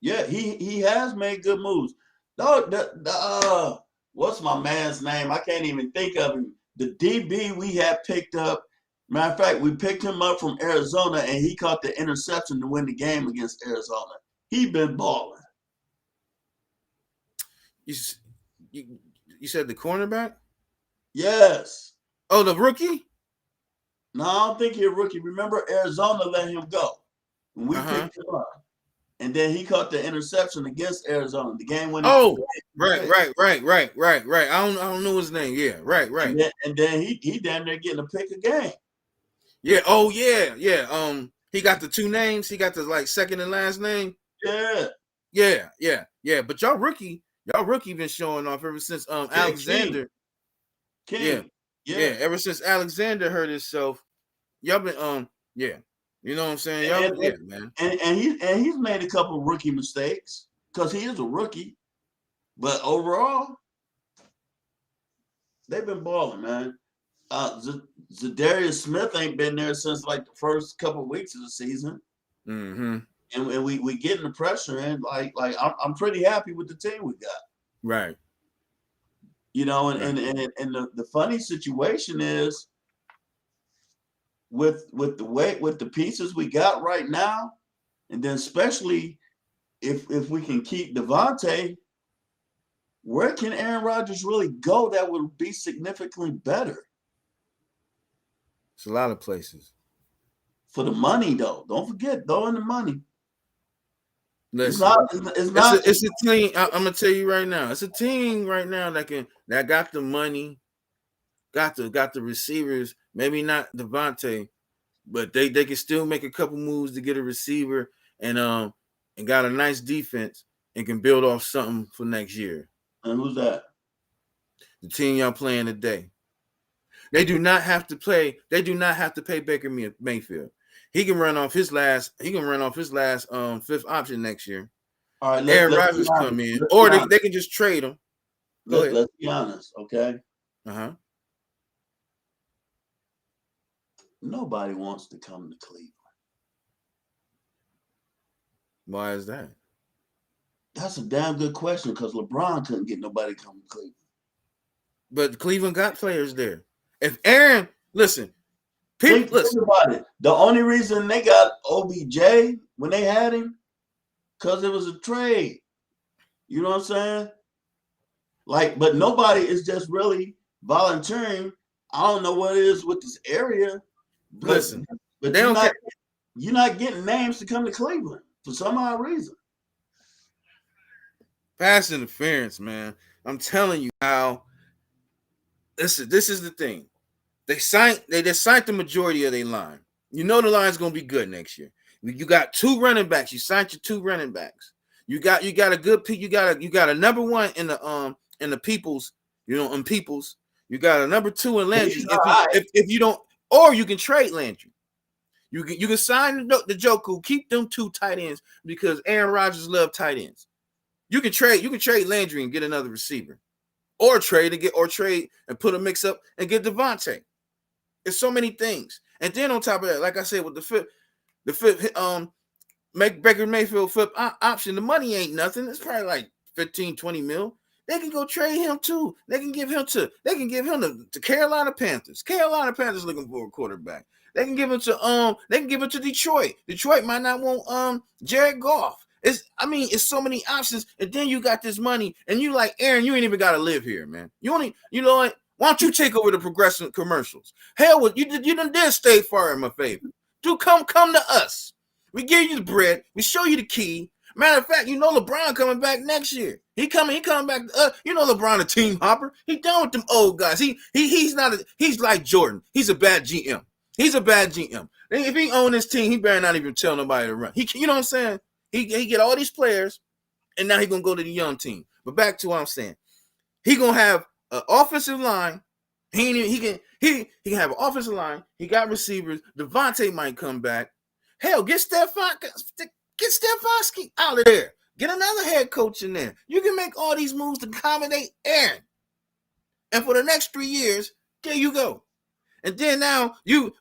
Yeah, he has made good moves. No, what's my man's name? I can't even think of him. The DB we had picked up. Matter of fact, we picked him up from Arizona, and he caught the interception to win the game against Arizona. He been balling. You said the cornerback? Yes. Oh, the rookie? No, I don't think he's a rookie. Remember, Arizona let him go. And we picked him up. And then he caught the interception against Arizona. The game when right. I don't know his name. Yeah, right. And then he down there getting a pick a game. Yeah. Oh yeah. He got the two names. He got the second and last name. Yeah. But y'all rookie been showing off ever since Alexander. King. Yeah. Ever since Alexander hurt himself, y'all been You know what I'm saying? Man. And he's made a couple of rookie mistakes because he is a rookie. But overall, they've been balling, man. Zadarius Smith ain't been there since the first couple of weeks of the season. Mm-hmm. And we getting the pressure in. I'm pretty happy with the team we got. Right. You know, and the funny situation is with the pieces we got right now, and then especially if we can keep Devontae, where can Aaron Rodgers really go that would be significantly better? It's a lot of places. For the money, though. Don't forget, throwing the money. Listen, it's a team. I'm gonna tell you right now. It's a team right now that got the money, got the receivers. Maybe not Devontae, but they can still make a couple moves to get a receiver and got a nice defense and can build off something for next year. And who's that? The team y'all playing today. They do not have to play. They do not have to pay Baker Mayfield. He can run off his last. He can run off his last fifth option next year. All right, Aaron Rodgers come in, or they can just trade him. Let's be honest, okay? Nobody wants to come to Cleveland. Why is that? That's a damn good question because LeBron couldn't get nobody to come to Cleveland. But Cleveland got players there. If Aaron, listen, think about it. The only reason they got OBJ when they had him, because it was a trade. You know what I'm saying? Like, but nobody is just really volunteering. I don't know what it is with this area. But, listen, but you're not getting names to come to Cleveland for some odd reason. Pass interference, man. I'm telling you how. This is the thing. They just signed the majority of their line. You know the line's gonna be good next year. You got two running backs. You signed your two running backs. You got a good pick. You got a number one in the Peoples. You know, in Peoples. You got a number two in Landry. If you don't, or you can trade Landry. You can sign the Joku. Keep them two tight ends because Aaron Rodgers loves tight ends. You can trade Landry and get another receiver, or trade and put a mix up and get Devontae. It's so many things, and then on top of that, like I said, with the fifth make Baker Mayfield fifth option, the money ain't nothing. It's probably like 15, 20 mil. They can go trade him too. They can give him to Carolina Panthers. Carolina Panthers looking for a quarterback. They can give him to Detroit. Detroit might not want Jared Goff. It's so many options, and then you got this money, and you like Aaron, you ain't even gotta live here, man. You know what? Why don't you take over the Progressive commercials? Hell, you done State Farm my favor. Dude, come to us. We give you the bread. We show you the key. Matter of fact, you know LeBron coming back next year. He coming back. You know LeBron a team hopper. He done with them old guys. He's like Jordan. He's a bad GM. He's a bad GM. If he own this team, he better not even tell nobody to run. You know what I'm saying? He get all these players, and now he gonna go to the young team. But back to what I'm saying, he gonna have an offensive line. He can have an offensive line. He got receivers. Devontae might come back. Hell, get Stefanski out of there. Get another head coach in there. You can make all these moves to accommodate Aaron. And for the next 3 years, there you go. And then now when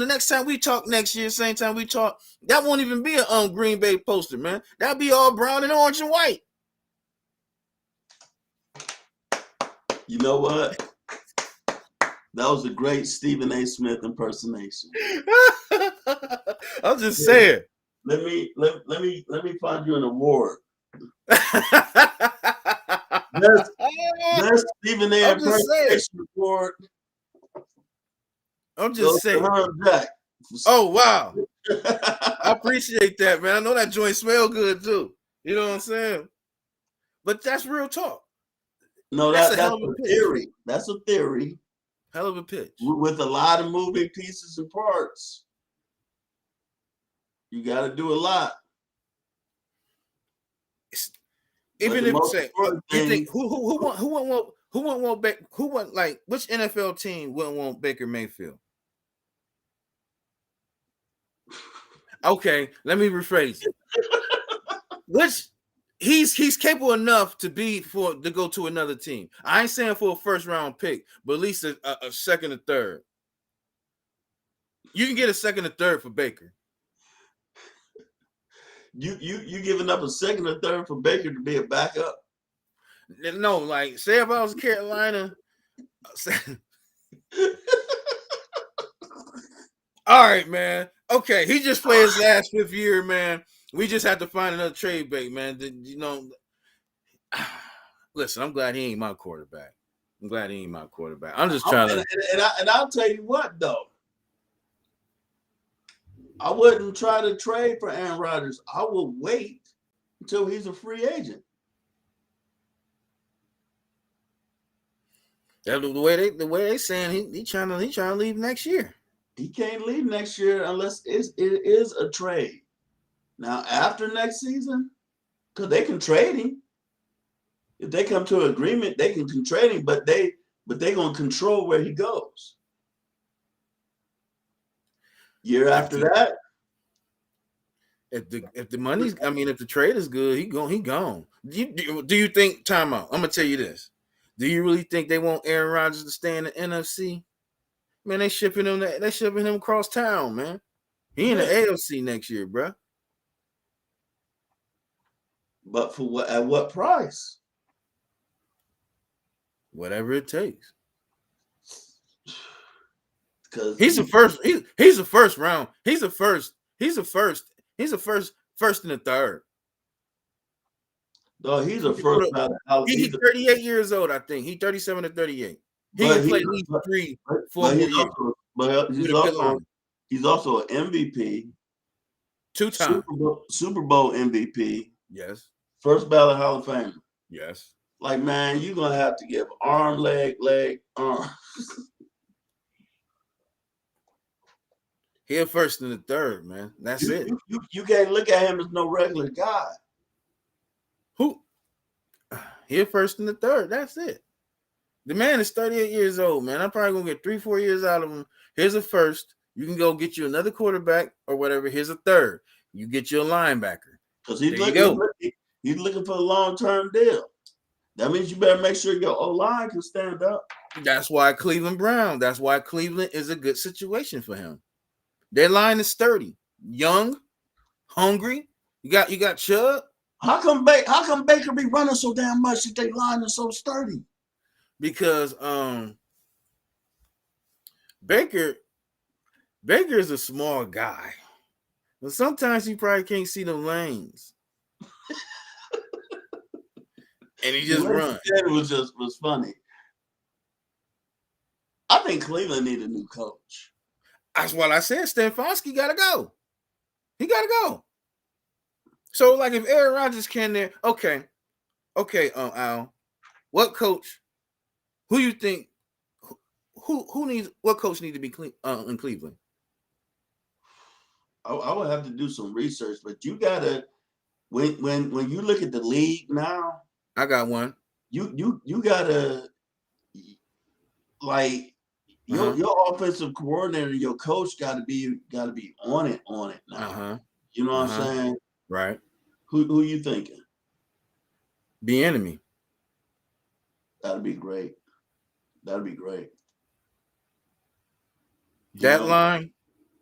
the next time we talk next year, same time we talk, that won't even be a Green Bay poster, man. That'll be all brown and orange and white. You know what? That was a great Stephen A. Smith impersonation. I'm just saying. Let me find you an award. Best Stephen A. impersonation award. I'm just saying. Jack. Oh wow. I appreciate that, man. I know that joint smell good too. You know what I'm saying? But that's real talk. No, that's a theory. That's a theory. Hell of a pitch. With a lot of moving pieces and parts. You got to do a lot. Even if say, you think who wouldn't like which NFL team wouldn't want Baker Mayfield? Okay, let me rephrase it. Which he's capable enough to go to another team. I ain't saying for a first round pick, but at least a second or third. You can get a second or third for Baker. You giving up a second or third for Baker to be a backup? No, like say if I was Carolina. All right, man. Okay, he just played his last fifth year, man. We just have to find another trade bait, man. You know, listen, I'm glad he ain't my quarterback. I'm just trying to. And I'll tell you what, though. I wouldn't try to trade for Aaron Rodgers. I will wait until he's a free agent. The way they saying he trying to leave next year. he can't leave next year unless it is a trade. Now after next season, because they can trade him. If they come to an agreement, they can trade him, but they gonna control where he goes. Year If after the that, if the money's, I mean, if the trade is good, he gone. Do you think? Time out. I'm gonna tell you this. Do you really think they want Aaron Rodgers to stay in the NFC? Man, they shipping him. They shipping him across town, man. He in the yeah. AFC next year, bro. But for what? At what price? Whatever it takes. Because He's the first. He's the first round. He's the first. He's the first. He's the first and the third. no, he's a first round. He's 38 years old, I think. He's 37 to 38. He can But play at least four but more years. He's also an MVP, Two-time. Super Bowl MVP, Yes. first ballot Hall of Famer. Yes. Like, man, you're gonna have to give arm, leg, arm. He's first and the third, man. That's it. You can't look at him as no regular guy. Who? He's first and the third. That's it. The man is 38 years old, man. I'm probably gonna get 3-4 years out of him. Here's a first. You can go get you another quarterback or whatever. Here's a third. You get you a linebacker. Because he's looking for a long-term deal. That means you better make sure your O-line can stand up. That's why Cleveland is a good situation for him. Their line is sturdy, young, hungry. You got Chubb. How come Baker be running so damn much if they line is so sturdy? Because Baker is a small guy. But sometimes he probably can't see the lanes. And he just runs. It was funny. I think Cleveland need a new coach. That's what I said. Stefanski gotta go. He gotta go. So, like, if Aaron Rodgers can there, okay, Al, what coach? Who you think? Who needs? What coach needs to be in Cleveland? I would have to do some research, but you gotta when you look at the league now. I got one. You gotta like your offensive coordinator, your coach gotta be on it now. You know what I'm saying? Right. Who you thinking? The enemy. That'd be great. That'd be great. That line,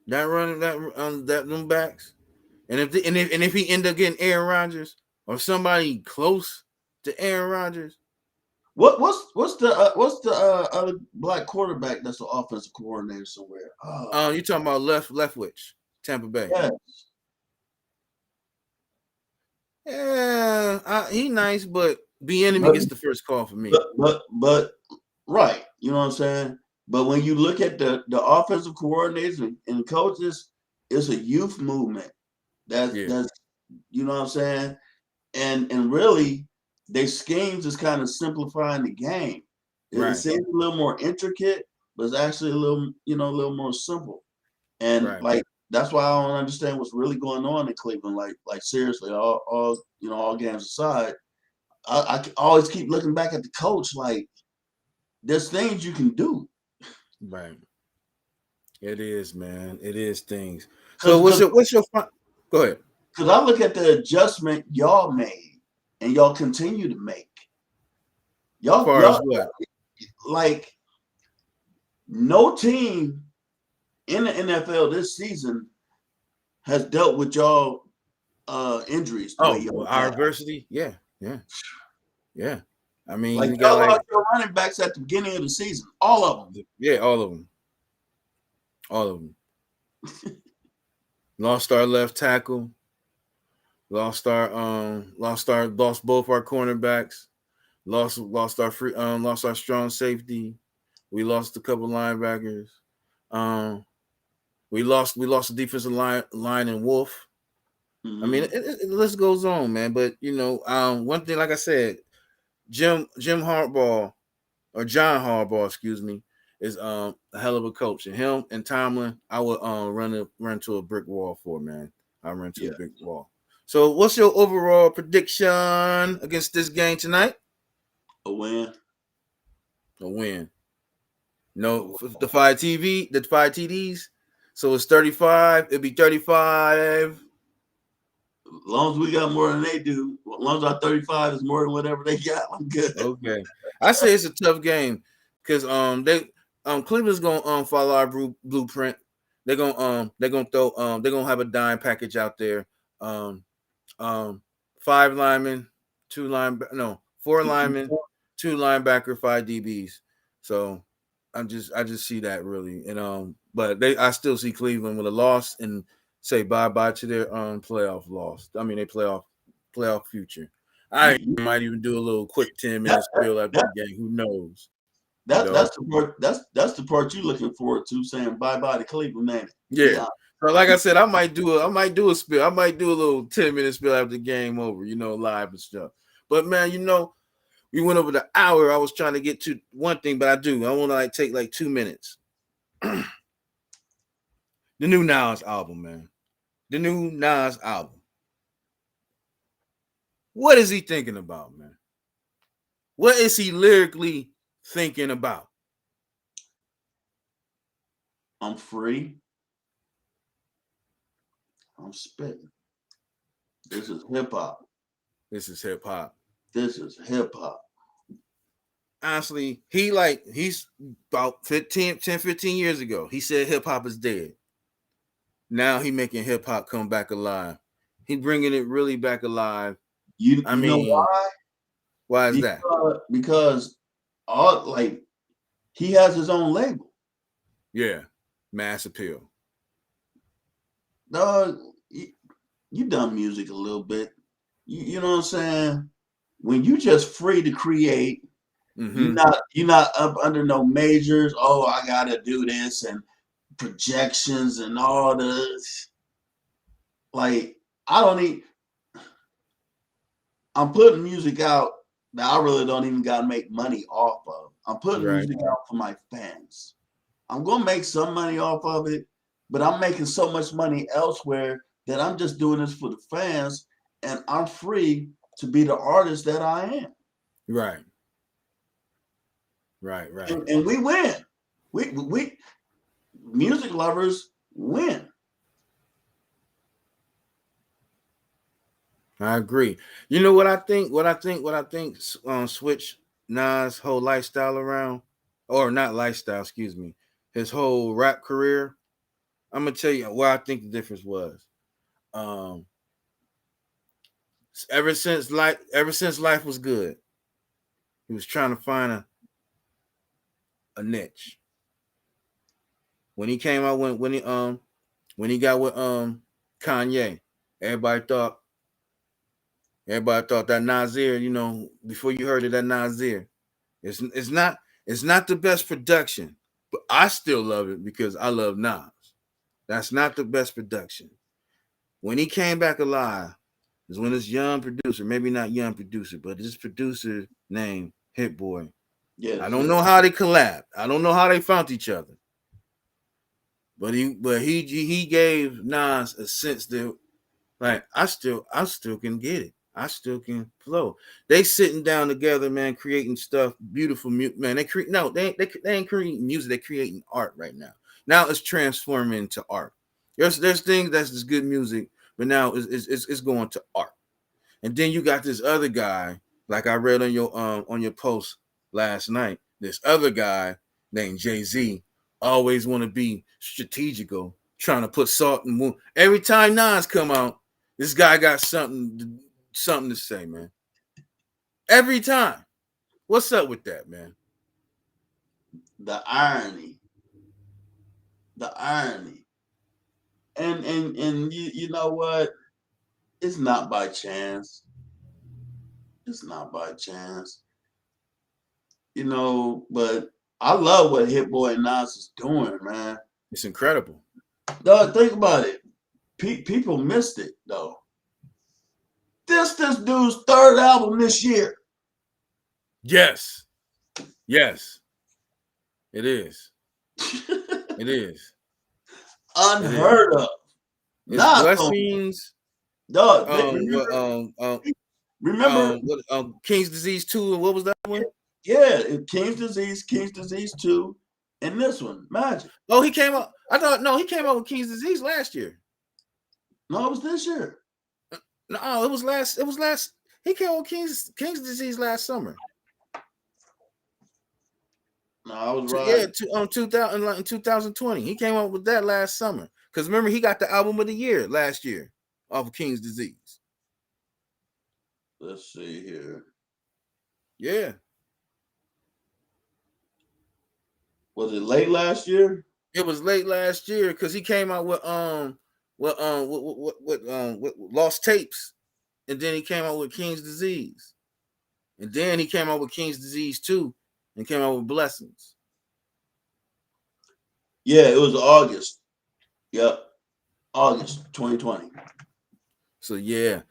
that running, that them backs, and if he end up getting Aaron Rodgers or somebody close to Aaron Rodgers. What's the other black quarterback that's the offensive coordinator somewhere? You talking about Leftwich, Tampa Bay? Yes. Yeah, he nice, but the enemy gets the first call for me. But right, you know what I'm saying? But when you look at the offensive coordinators and coaches, it's a youth movement. That's you know what I'm saying? And really, their schemes is kind of simplifying the game. It seems a little more intricate, but it's actually a little more simple. And like that's why I don't understand what's really going on in Cleveland. Like seriously, all games aside, I always keep looking back at the coach. Like there's things you can do. Right. It is, man. It is things. So what's your go ahead? Because I look at the adjustment y'all made and y'all continue to make. Y'all what? Like no team in the NFL this season has dealt with y'all injuries. Our adversity, yeah. I mean, like y'all lost your running backs at the beginning of the season, all of them. Yeah, all of them. Lost our left tackle. Lost both our cornerbacks. Lost our strong safety. We lost a couple linebackers. We lost the defensive line in Wolf. Mm-hmm. I mean, the list goes on, man. But one thing, like I said, Jim Harbaugh or John Harbaugh, excuse me, is a hell of a coach. And him and Tomlin, I would run to a brick wall for, man. I run to a Yeah, brick wall. So what's your overall prediction against this game tonight? a win. A win. A No, win. the five TDs. So it's 35. It'd be 35. As long as we got more than they do, as long as our 35 is more than whatever they got, I'm good. Okay. I say it's a tough game because Cleveland's gonna follow our blueprint. They're gonna have a dime package out there. Um Five linemen, four linemen, two linebacker, five DBs. So I just see that really. And but I still see Cleveland with a loss and say bye to their playoff loss. I mean they playoff future. I You, might even do a little quick 10 minute that, spiel after that, the game. Who knows? You that, know? that's the part. That's the part you looking forward to, saying bye bye to Cleveland, man. Be Yeah. honest. So like I said, I might do a spiel. I might do a little 10 minute spiel after the game over, live and stuff. But man, we went over the hour. I was trying to get to one thing, but I want to take like 2 minutes. The new Nas album, man. The new Nas album. What is he thinking about, man? What is he lyrically thinking about? I'm free. I'm spitting. This is hip hop. This is hip hop. This is hip hop. Honestly, he's about 10, 15 years ago. He said hip hop is dead. Now he making hip hop come back alive. He bringing it really back alive. You I know mean, why? why is that? Because all he has his own label. Yeah, mass appeal. Dog, you done music a little bit. You know what I'm saying? When you just free to create, Mm-hmm. you're not up under no majors. Oh, I gotta do this and projections and all this. Like I don't need. I'm putting music out that I really don't even gotta make money off of. I'm putting Right. music out for my fans. I'm gonna make some money off of it, but I'm making so much money elsewhere that I'm just doing this for the fans, and I'm free to be the artist that I am. Right. And we win. We music lovers win. I agree. You know what I think? Switch Nas' whole lifestyle around, or not lifestyle, excuse me, his whole rap career. I'm gonna tell you what I think the difference was. Um, ever since life was good, he was trying to find a niche. When he came out, when he got with Kanye, everybody thought that Nasir, before you heard of that Nasir, it's not the best production, but I still love it because I love Nas. That's not the best production. When he came back alive, is when this young producer, maybe not young producer, but this producer named Hit Boy. Yes. I don't know how they collabed. I don't know how they found each other. But he gave Nas a sense that like I still can get it. I still can flow. They sitting down together, man, creating stuff, beautiful man. They ain't creating music. They're creating art right now. Now it's transforming into art. There's things that's just good music, but now it's going to art. And then you got this other guy, like I read on your post last night. This other guy named Jay-Z always want to be strategical, trying to put salt in wound. Every time Nas come out, this guy got something to say, man. Every time. What's up with that, man? The irony. The irony. And you know what? It's not by chance. It's not by chance. But I love what Hit Boy and Nas is doing, man. It's incredible. Dog, think about it. People missed it though. This dude's third album this year. Yes. It is. It is. Unheard of. It's Not Blessings. dog. Remember, What King's Disease 2, and what was that one? yeah, King's Disease 2, and this one, Magic. Oh, he came out. I thought no, he came out with King's Disease last year. No, it was this year. No, it was last. He came out with King's Disease last summer. No, I was right. Yeah, 2000, like in 2020. He came out with that last summer. Because remember, he got the album of the year last year off of King's Disease. Let's see here. Yeah. Was it late last year? It was late last year because he came out with Lost Tapes, and then he came out with King's Disease, and then he came out with King's Disease 2, and came out with Blessings. Yeah, it was August. Yep, August 2020. So yeah.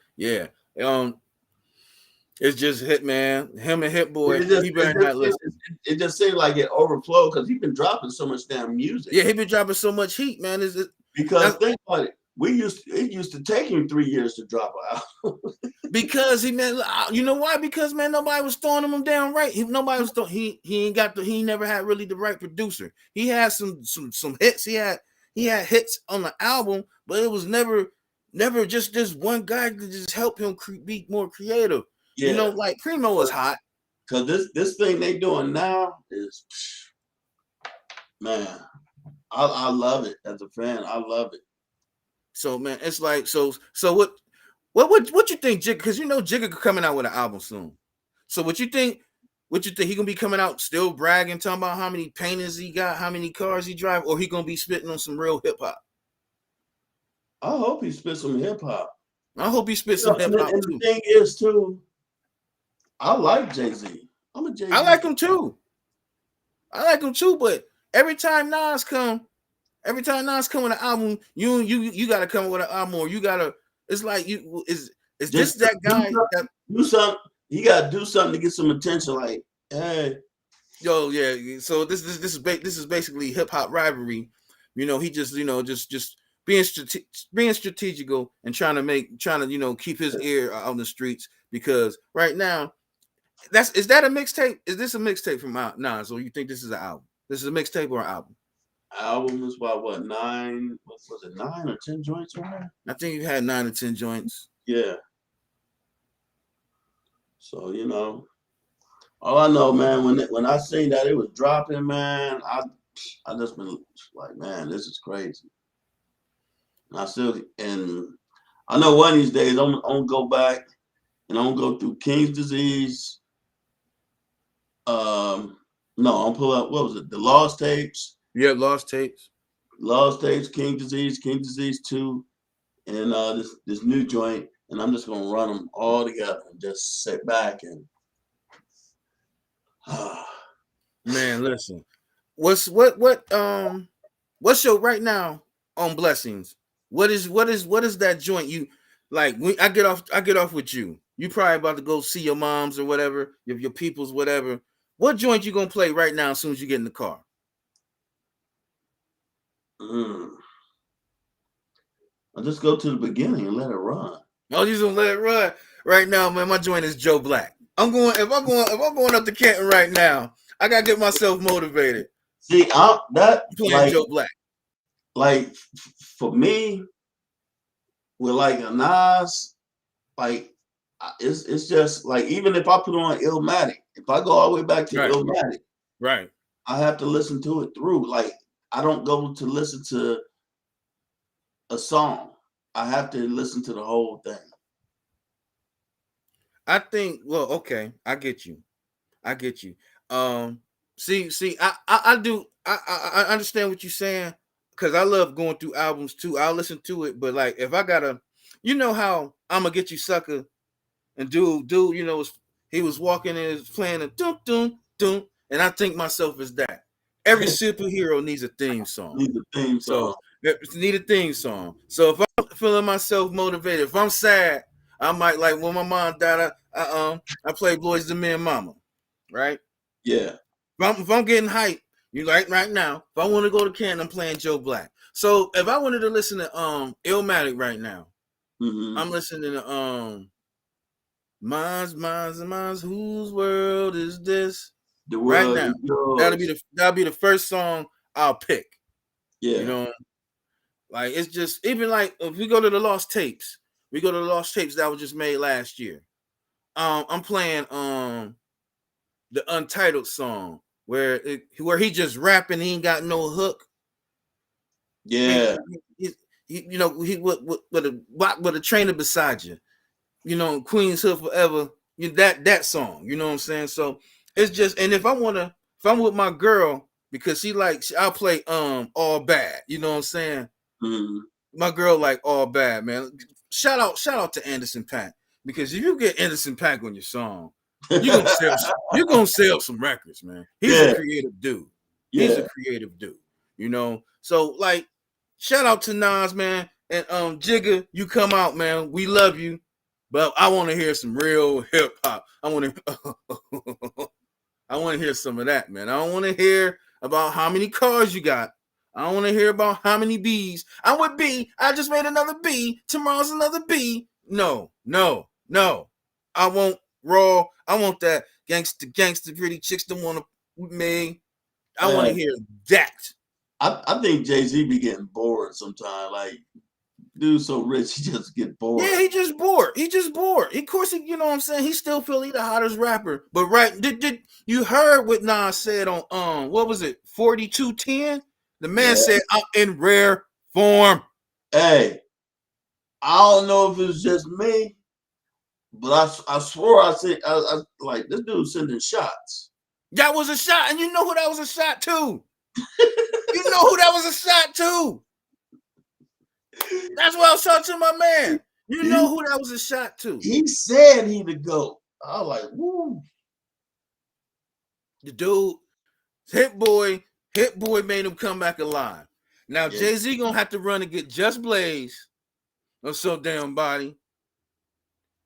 It's just Hit, man. Him and Hit Boy. He better not listen. It just seemed like it overflowed because he's been dropping so much damn music. Yeah, he been dropping so much heat, man. Because think about it. It used to take him 3 years to drop an album. Because you know why? Because man, nobody was throwing him down right. He never had really the right producer. He had some hits. He had hits on the album, but it was never just this one guy to just help him be more creative. Yeah. You know, like Primo was hot. Because this thing they doing now is, man, I love it as a fan. I love it. So man, it's like so what you think, Jigga? Because you know Jigga coming out with an album soon. So what you think he gonna be coming out still bragging, talking about how many paintings he got, how many cars he drive, or he gonna be spitting on some real hip hop? I hope he spits some hip hop. I hope he spits some hip hop too. The thing is too, I like Jay-Z. I'm a Jay-Z. I like him too, but every time Nas come with an album, you gotta come with an album, or you gotta. It's like is this that guy that do something? You gotta do something to get some attention. Like, hey, yo, yeah. So this is basically hip hop rivalry. You know, he just just being strategical and trying to keep his ear out on the streets, because right now is that a mixtape? Is this a mixtape from Nas, or you think this is an album? This is a mixtape or an album? Album is about what, 9? What was it, 9 or 10 joints on there? I think you had 9 or 10 joints. Yeah. So all I know, man, when I seen that it was dropping, man, I just been like, man, this is crazy. And I know one of these days I'm gonna go back and I'm gonna go through King's Disease. No, I'm pull up, what was it? The Lost Tapes. Yeah, Lost Tapes, King's Disease 2, and this new joint, and I'm just gonna run them all together and just sit back and. Man, listen. What's your right now on Blessings? What is that joint you like? When I get off with you. You probably about to go see your moms or whatever, your peoples, whatever. What joint you gonna play right now as soon as you get in the car? I'll just go to the beginning and let it run. Oh, you just gonna let it run right now, man. My joint is Joe Black. If I'm going up to Canton right now, I gotta get myself motivated. See, playing Joe Black. Like for me, with like a Nas, like it's just like, even if I put on Illmatic, if I go all the way back to Illmatic, right, I have to listen to it through. Like, I don't go to listen to a song. I have to listen to the whole thing. I think, well, okay, I get you. See, I do. I understand what you're saying, because I love going through albums too. I'll listen to it, but like if I gotta, you know how I'm gonna get you sucker, and dude, he was walking and was playing a dun dun dun, and I think myself as that. Every superhero needs a theme song. So need a theme song. So if I'm feeling myself motivated, if I'm sad, I might, like when my mom died, I played Boys to Men Mama, right? Yeah. If I'm getting hyped, You like right now, if I want to go to Canton, I'm playing Joe Black. So if I wanted to listen to Illmatic right now, I'm listening to Mine's, whose world is this? The Right world now. is yours. That'll be the first song I'll pick. Yeah. You know, like it's just even like if we go to the Lost Tapes, that was just made last year. I'm playing the Untitled song where he just rapping, he ain't got no hook. Yeah. You know, he with a trainer beside you. You know, Queen's Hood Forever. That song. You know what I'm saying? So it's just, and if I'm with my girl because I'll play All Bad. You know what I'm saying? Mm-hmm. My girl like All Bad, man. Shout out to Anderson .Paak, because if you get Anderson .Paak on your song, you're gonna sell some records, man. He's a creative dude. He's a creative dude. You know, so like, shout out to Nas, man, and Jigga, you come out, man. We love you, but I want to hear some real hip hop. I want to hear some of that, man. I don't want to hear about how many cars you got. I don't want to hear about how many B's. I'm with B. I just made another B. Tomorrow's another B. No. I want raw. I want that gangster pretty chicks that want to with me. I want to hear that. I think Jay-Z be getting bored sometimes. Like, dude so rich, he just get bored. Yeah, he just bored. Of course, you know what I'm saying? He still feel he the hottest rapper. But did you heard what Nas said on what was it, 4210? The man said, I'm in rare form. Hey, I don't know if it's just me, but I swore I said I like this dude sending shots. That was a shot, and you know who that was a shot to. You know who that was a shot to. That's why I was talking to my man. You know who that was a shot to. He said he the GOAT. I was like, woo. The dude, Hit Boy made him come back alive. Now Jay-Z gonna have to run and get Just Blaze or so damn body.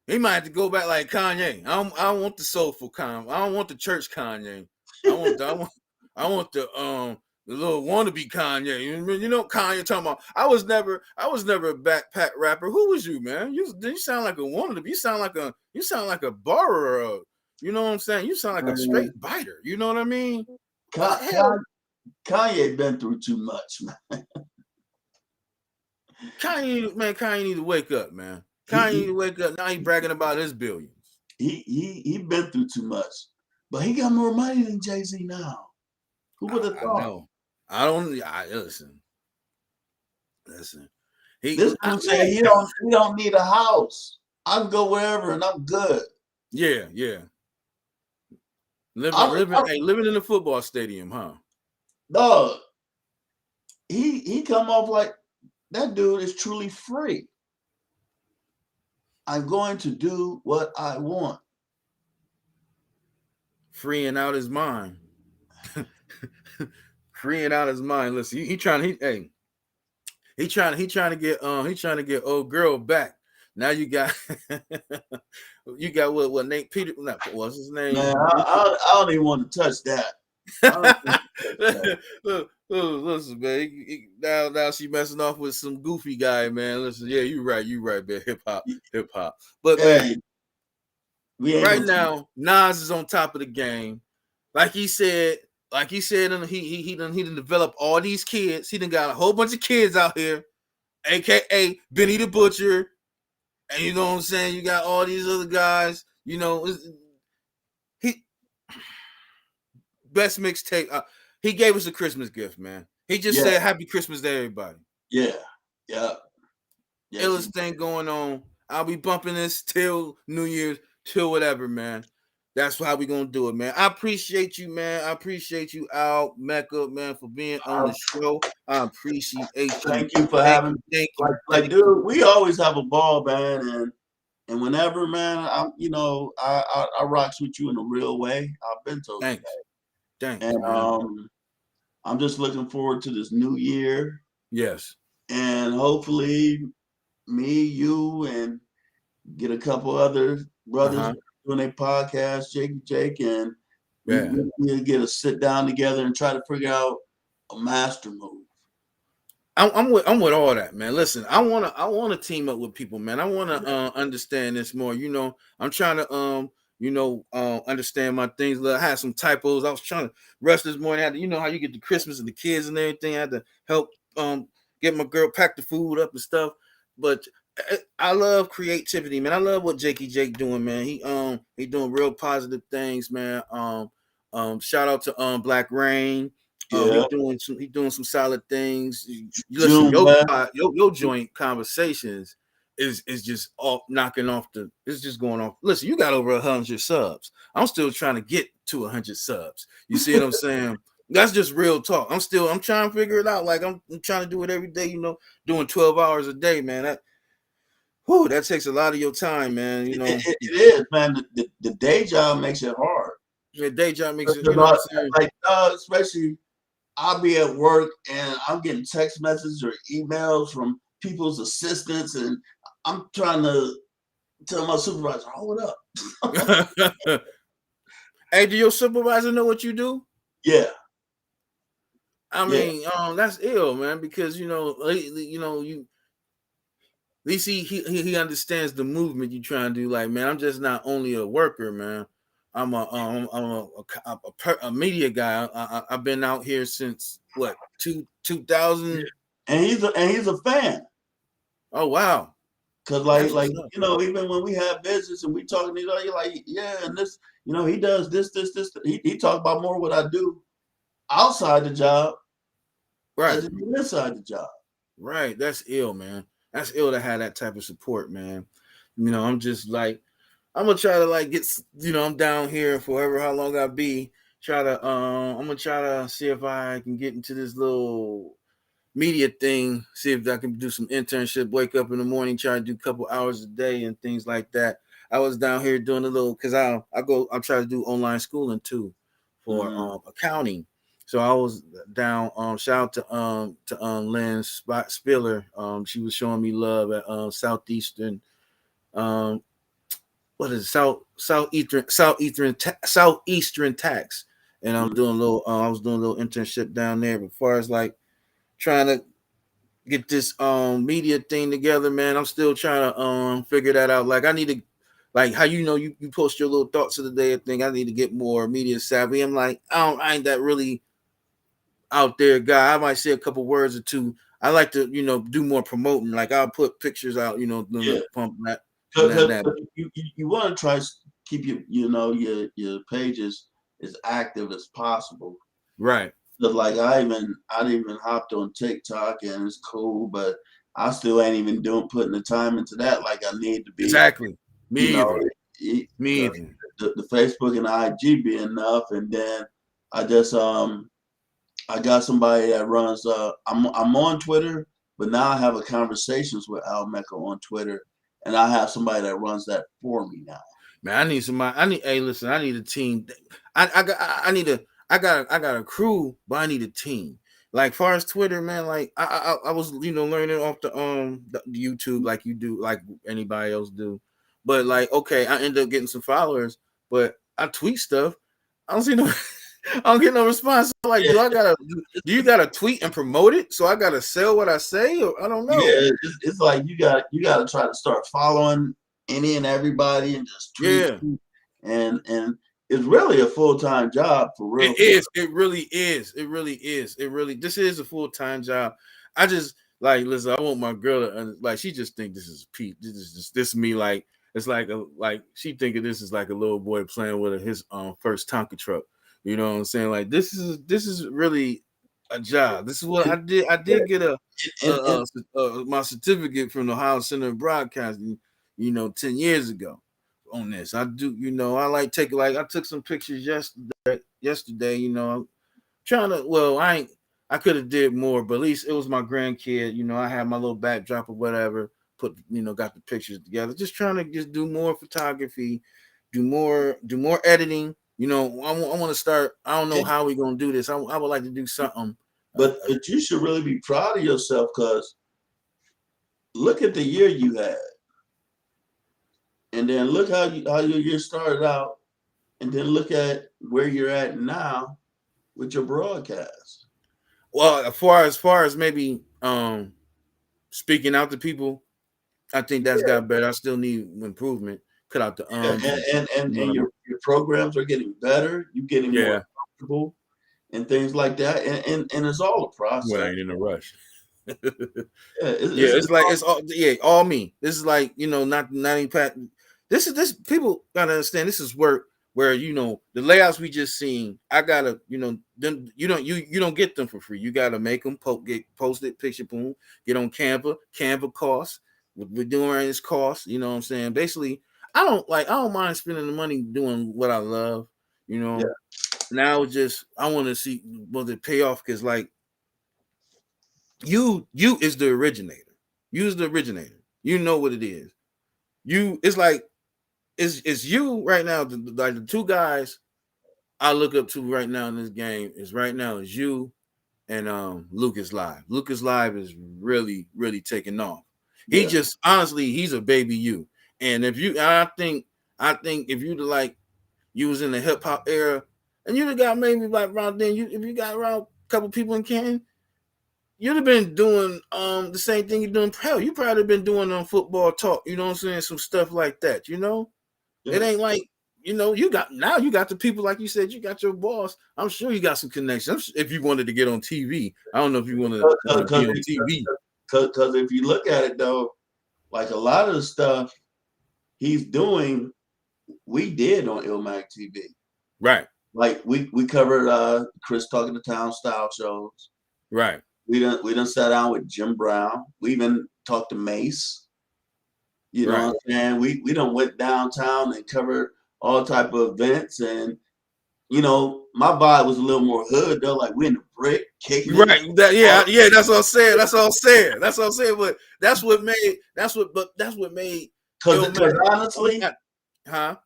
He might have to go back like Kanye. I don't want the soulful Kanye. I don't want the church Kanye. I want the little wannabe Kanye. You know Kanye talking about. I was never a backpack rapper. Who was you, man? You sound like a wannabe. You sound like a borrower. You know what I'm saying? You sound like a straight biter. You know what I mean? Kanye been through too much, man. Kanye need to wake up, man. Kanye need to wake up. Now he bragging about his billions. He been through too much, but he got more money than Jay-Z now. Who would have thought? I know. I don't. Listen. This dude said he don't need a house. I can go wherever and I'm good. Yeah. Living in a football stadium, huh? Dog. He come off like that dude is truly free. I'm going to do what I want. Freeing out his mind. Freeing out his mind. Listen, he trying to get old girl back. Now you got what Nate Peter, what's his name? Man, I don't even want to touch that. Look, listen, man. Now she messing off with some goofy guy, man. Listen, yeah, you right, man. Hip hop. But man, right now, Nas is on top of the game. Like he said, he done develop all these kids. He done got a whole bunch of kids out here, aka Benny the Butcher, and you know what I'm saying. You got all these other guys. You know, he best mixtape. He gave us a Christmas gift, man. He just said Happy Christmas to everybody. Yeah. Illest thing going on. I'll be bumping this till New Year's, till whatever, man. That's how we gonna do it, man. I appreciate you, man. I appreciate you, Al Mecca, man, for being on the show. I appreciate you. Thank you for having me. Thank you. Like, dude, we always have a ball, man, and whenever, man, I rocks with you in a real way. I've been told Thanks. Thanks. And I'm just looking forward to this new year. Yes. And hopefully me, you, and get a couple other brothers doing a podcast, Jake, and Yeah. we need to get a sit down together and try to figure out a master move. I'm with all that, man. Listen, I wanna team up with people, man. I wanna understand this more. I'm trying to understand my things. Look, I had some typos. I was trying to rush this morning. I had to, how you get the Christmas and the kids and everything. I had to help get my girl pack the food up and stuff. But I love creativity, man. I love what Jakey Jake doing, man. He doing real positive things, man. Shout out to Black Rain. Yeah, He doing some solid things. You listen, June Black. your joint conversations is just off knocking off the. It's just going off. Listen, you got over 100 subs. I'm still trying to get to 100 subs. You see what I'm saying? That's just real talk. I'm trying to figure it out. Like I'm trying to do it every day. Doing 12 hours a day, man. That takes a lot of your time, man. It is, man. The day job makes it hard. The day job makes it. You know what I'm saying? Like, especially I'll be at work and I'm getting text messages or emails from people's assistants, and I'm trying to tell my supervisor, hold up. Hey, do your supervisor know what you do? Yeah. I mean, that's ill, man, because you at least he understands the movement you trying to do. Like, man, I'm just not only a worker, man. I'm a media guy. I've been out here since what 2000. And he's a fan. Oh wow. Cause like even when we have business and we talking to each other, you're like, yeah, and this, he does this. He talk about more what I do outside the job, right, as inside the job. Right. That's ill, man. That's ill to have that type of support, man. I'm just like, I'm gonna try to like get, I'm down here forever, how long I be. I'm gonna try to see if I can get into this little media thing, see if I can do some internship, wake up in the morning, try to do a couple hours a day and things like that. I was down here doing a little, cause I try to do online schooling too for accounting. So I was down. Shout out to Lynn Spiller. She was showing me love at Southeastern. What is it? Southeastern Tax, and I'm doing a little. I was doing a little internship down there. But as far as like trying to get this media thing together, man, I'm still trying to figure that out. Like I need to, like how you post your little thoughts of the day thing. I need to get more media savvy. I'm like I ain't that really out there guy. I might say a couple words or two. I like to do more promoting. Like I'll put pictures out. Pump that. You want to try to keep your pages as active as possible. Right. But like I didn't even hopped on TikTok, and it's cool, but I still ain't even putting the time into that like I need to be. Exactly. Me either. Me either. The Facebook and IG be enough, and then I just I got somebody that runs I'm on Twitter, but now I have a conversations with Al Mecca on Twitter, and I have somebody that runs that for me now. Man, I need somebody. Hey, listen, I need a team. I got a crew, but I need a team. Like far as Twitter, man, like I was learning off the YouTube like you do, like anybody else do. But like, okay, I end up getting some followers, but I tweet stuff. I don't see no I don't get no response. Like, do you gotta tweet and promote it? So I gotta sell what I say, or I don't know. Yeah, it's like you got to try to start following any and everybody and just tweet. Yeah. And it's really a full-time job for real. It is. It really is. It really is. This is a full-time job. I just like listen. I want my girl to like. She just think this is Pete. This me. Like it's like she thinking this is like a little boy playing with his first Tonka truck. You know what I'm saying? Like this is really a job. This is what I did. I did get my certificate from the Ohio Center of Broadcasting. 10 years ago. On this, I do. I like I took some pictures yesterday. I'm trying to. Well, I could have did more, but at least it was my grandkid. I had my little backdrop or whatever. Got the pictures together. Just trying to just do more photography, do more editing. I want to start. I don't know how we're gonna do this. I would like to do something. But you should really be proud of yourself, because look at the year you had, and then look how your year started out, and then look at where you're at now with your broadcast. Well, as far as maybe speaking out to people, I think that's Yeah, got better. I still need improvement. Cut out the yeah. ums and And your programs are getting better. You're getting more yeah. comfortable and things like that. And it's all a When I process. ain't in a rush. Yeah, Yeah, it's it's like it's all all me. This is like not even pat. This people gotta understand. This is work where the layouts we just seen. I gotta then you don't get them for free. You gotta make them get posted, picture boom, get on Canva. Canva costs. What we're doing right is cost. You know what I'm saying? Basically, I don't mind spending the money doing what I love. You yeah, know. Now it's just I want to see will it pay off because like you is the originator. You is the originator. You know what it is. You it's like it's you right now. Like the two guys I look up to right now in this game is you and Lucas Live. Lucas Live is really taking off. He yeah. just honestly he's a baby you. And if you I think if you like you was in the hip hop era and you'd have got maybe like around then if you got around a couple people in Canton you'd have been doing the same thing you're doing. Hell, you probably been doing on football talk. You know what I'm saying? Some stuff like that. It Yeah. ain't like you got the people like you said. You got your boss. I'm sure you got some connections. If you wanted to get on TV, I don't know if you want to be on TV. Because if you look at it though, like a lot of the stuff he's doing, we did on Ilmac TV. Right, Like we covered Chris Talking to Town style shows. right, We done sat down with Jim Brown. We even talked to Mace. You know right. what I'm saying? We done went downtown and covered all type of events. And my vibe was a little more hood though. Like we in the brick kicking it. Right. Yeah. That's what I'm saying. That's what I'm saying. That's what I'm saying. But that's what made Because Illmatic. honestly, Huh?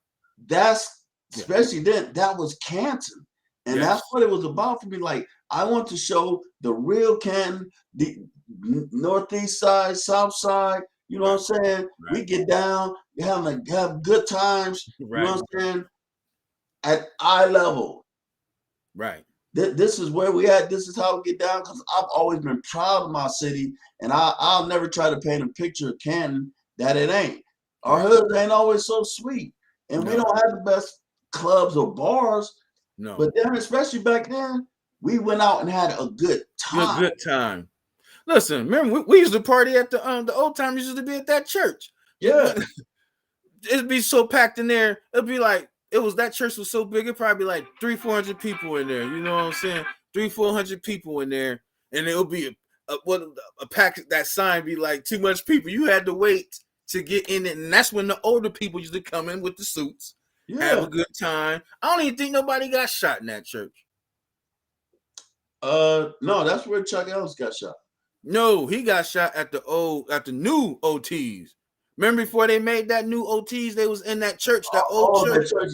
that's Yeah. especially then that was Canton, and that's Yes. what it was about for me. Like I want to show the real Canton, the northeast side, south side. You know Right. what I'm saying? Right. We get down, you have good times. You know Right. what I'm saying? At eye level, Right. this is where we at. This is how we get down. Because I've always been proud of my city, and I'll never try to paint a picture of Canton that it ain't. Our Right. hoods ain't always so sweet, and we No. don't have the best clubs or bars. No. But then, especially back then, we went out and had a good time. Good time. Listen, remember we used to party at the old time used to be at that church. Yeah, It'd be so packed in there. It'd be like that church was so big. It'd probably be like 300-400 people in there. You know what I'm saying? 300-400 people in there, and it'll be a pack. That sign be like too much people. You had to wait to get in it, and that's when the older people used to come in with the suits, have yeah. a good time. I don't even think nobody got shot in that church. No, that's where Chuck Ellis got shot. No, he got shot at the new OTs. Remember before they made that new OTs, they was in that church, that old Oh, that church. church.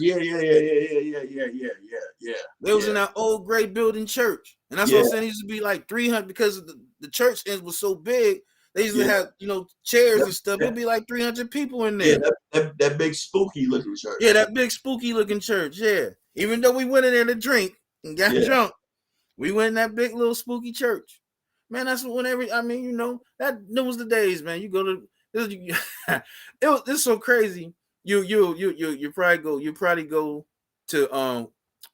Yeah. They was in that old gray building church. And that's what Yeah, I'm saying. It used to be like 300 because the church end was so big. They used to yeah, have, chairs yeah, and stuff. yeah. It'd be like 300 people in Yeah, there. that big spooky looking church. Yeah, that big spooky looking church. Yeah. Even though we went in there to drink and got Yeah, drunk, we went in that big little spooky church. Man, that's whenever that was the days, man. You go to it's so crazy. You probably go to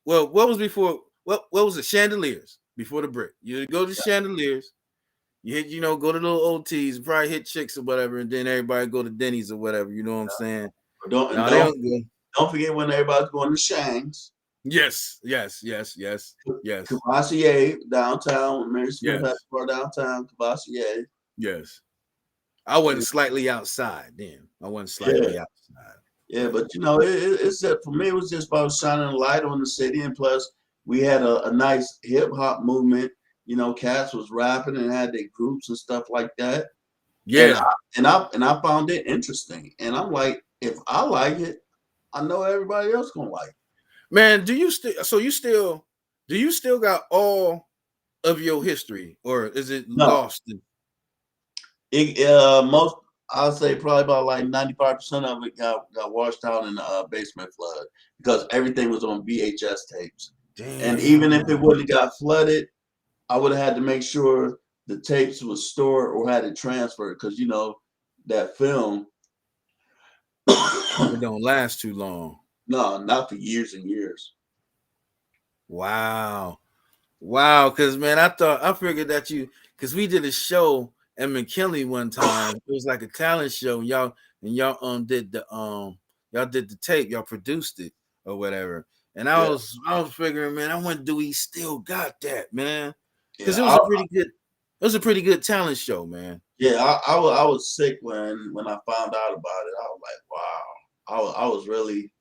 what was before what was it? Chandeliers before the brick. You go to chandeliers, you hit, go to little OTs, probably hit chicks or whatever, and then everybody go to Denny's or whatever, you know what I'm saying? but don't and No, they don't don't go. don't forget when everybody's going to Shangs, Yes. Cavassier downtown. When Mary Smith had Yes. to go downtown, Cavassier. Yes. I wasn't slightly outside then. I wasn't Yeah, slightly outside. yeah, but it's that for me. It was just about shining a light on the city, and plus we had a nice hip hop movement. Cats was rapping and had their groups and stuff like that. And Yeah. I found it interesting. And I'm like, if I like it, I know everybody else gonna like Man, do you still got all of your history or is it it. No, lost? most I'll say probably about like 95% of it got washed out in the basement flood because everything was on VHS tapes. And even if it Damn. wouldn't have got flooded, I would have had to make sure the tapes was stored or had it transferred because that film. It don't last too long. No, not for years and years. Wow. Wow, because man, I figured that because we did a show at McKinley one time. It was like a talent show, and y'all did the tape, y'all produced it or whatever. And I Yeah, was I was figuring, man, I wonder do we still got that, man? Because yeah, it was a pretty good talent show, man. yeah. I was sick when I found out about it. I was like, wow. I was really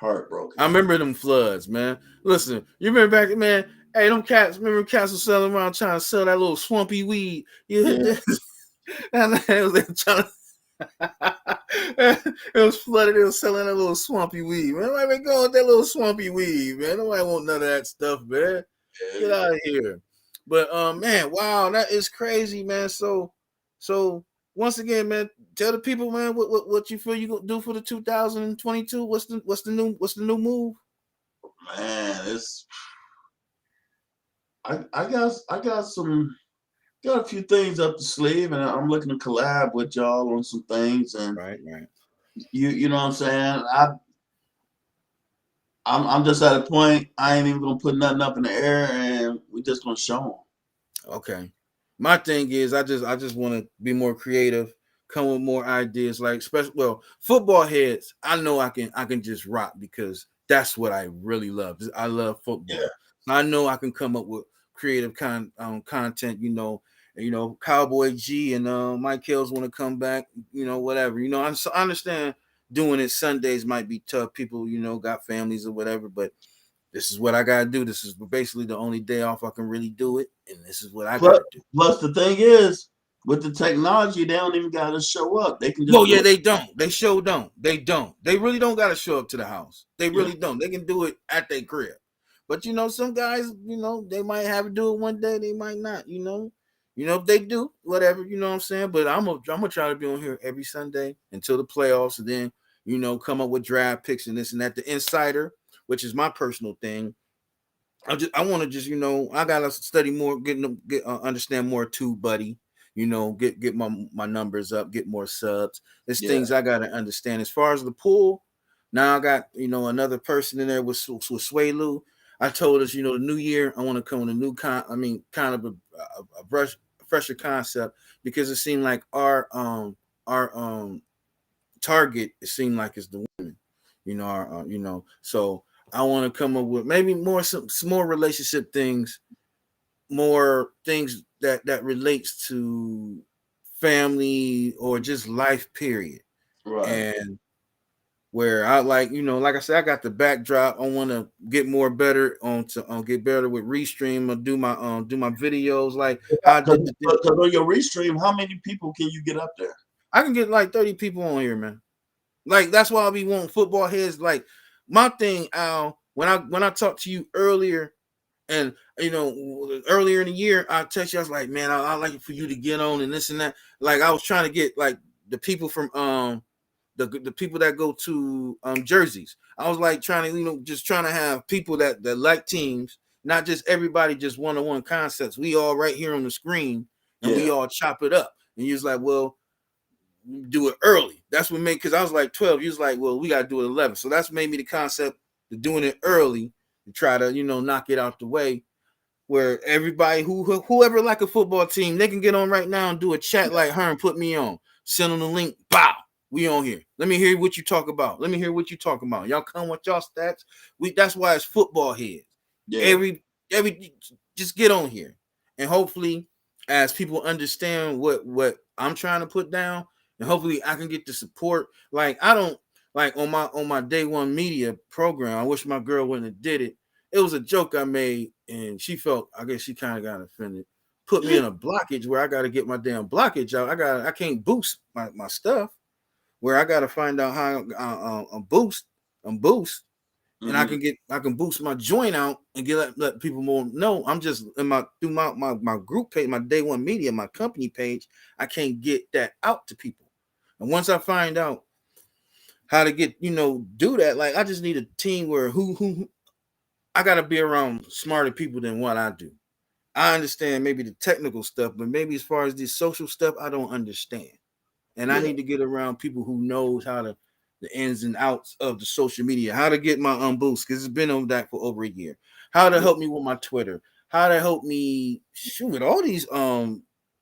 I heartbroken. remember them floods, man. Listen, you remember back, man? Hey, them cats, remember cats was selling around trying to sell that little swampy weed. You hit Yeah, this. And it was trying it was flooded. It was selling that little swampy weed, man. Why they going with that little swampy weed, man? Nobody want none of that stuff, man. Get yeah. out of here. But man, wow, that is crazy, man. So once again, man, tell the people, man, what you feel you gonna do for the 2022. What's the new move? Man, I got a few things up the sleeve, and I'm looking to collab with y'all on some things. And Right, right. you know what I'm saying? I'm just at a point. I ain't even gonna put nothing up in the air, and we just gonna show them. Okay. My thing is, I just want to be more creative, come with more ideas. Like, special, well, football heads. I know I can just rock because that's what I really love. I love Yeah, football. I know I can come up with creative content. Cowboy G and Mike Hills want to come back. Whatever. I understand doing it Sundays might be tough. People, got families or whatever, but this is what I gotta do. This is basically the only day off I can really do it, and this is what I plus, gotta do. plus the thing is, with the technology, they don't even gotta show up. They can Well, just do yeah, it. they don't. They sure don't. They don't. They really don't gotta show up to the house. They Yeah, really don't. They can do it at their crib. But some guys, they might have to do it one day. They might not. If they do, whatever. You know what I'm saying. But I'm gonna try to be on here every Sunday until the playoffs, and then come up with draft picks and this and that. The insider, which is my personal thing. I want to just I gotta study more, understand more too, buddy. Get my numbers up, get more subs. There's yeah, things I gotta understand. As far as the pool, now I got another person in there with Sway Lou. I told us the new year I want to come with a new kind of a fresher concept because it seemed like our target it seemed like it's the women. So I want to come up with maybe some more relationship things, more things that relates to family or just life period. right. And where I like I said, I got the backdrop. I want to get more better to get better with Restream. I do my videos like how I did Because on your restream, how many people can you get up there? I can get like 30 people on here, man. Like that's why I be wanting football heads. Like my thing, Al. When I talked to you earlier, and earlier in the year, I text you. I was like, man, I like it for you to get on and this and that. Like I was trying to get like the people from the people that go to jerseys. I was like trying to just trying to have people that like teams, not just everybody just one-on-one concepts. We all right here on the screen and Yeah, we all chop it up. And you're like, well, do it early. That's what made because I was like 12. You was like, well, we gotta do it 11. So that's made me the concept of doing it early to try to knock it out the way. Where everybody whoever like a football team, they can get on right now and do a chat like her and put me on. Send them the link. Bow. We on here. Let me hear what you talk about. Let me hear what you talking about. Y'all come with y'all stats. That's why it's football heads. yeah, Every just get on here. And hopefully as people understand what I'm trying to put down, and hopefully I can get the support. Like I don't like on my day one media program. I wish my girl wouldn't have did it. It was a joke I made, and she felt. I guess she kind of got offended. Put me in a blockage where I got to get my damn blockage out. I can't boost my stuff. Where I got to find out how boost, and hmm I can boost my joint out and let people more know. I'm just in my group page, my day one media, my company page. I can't get that out to people. And once I find out how to get, do that, like I just need a team where who I gotta be around smarter people than what I do. I understand maybe the technical stuff, but maybe as far as the social stuff, I don't understand. And I Yeah. need to get around people who knows how to the ins and outs of the social media, how to get my boost, because it's been on that for over a year. How to Yeah. help me with my Twitter, how to help me shoot with all these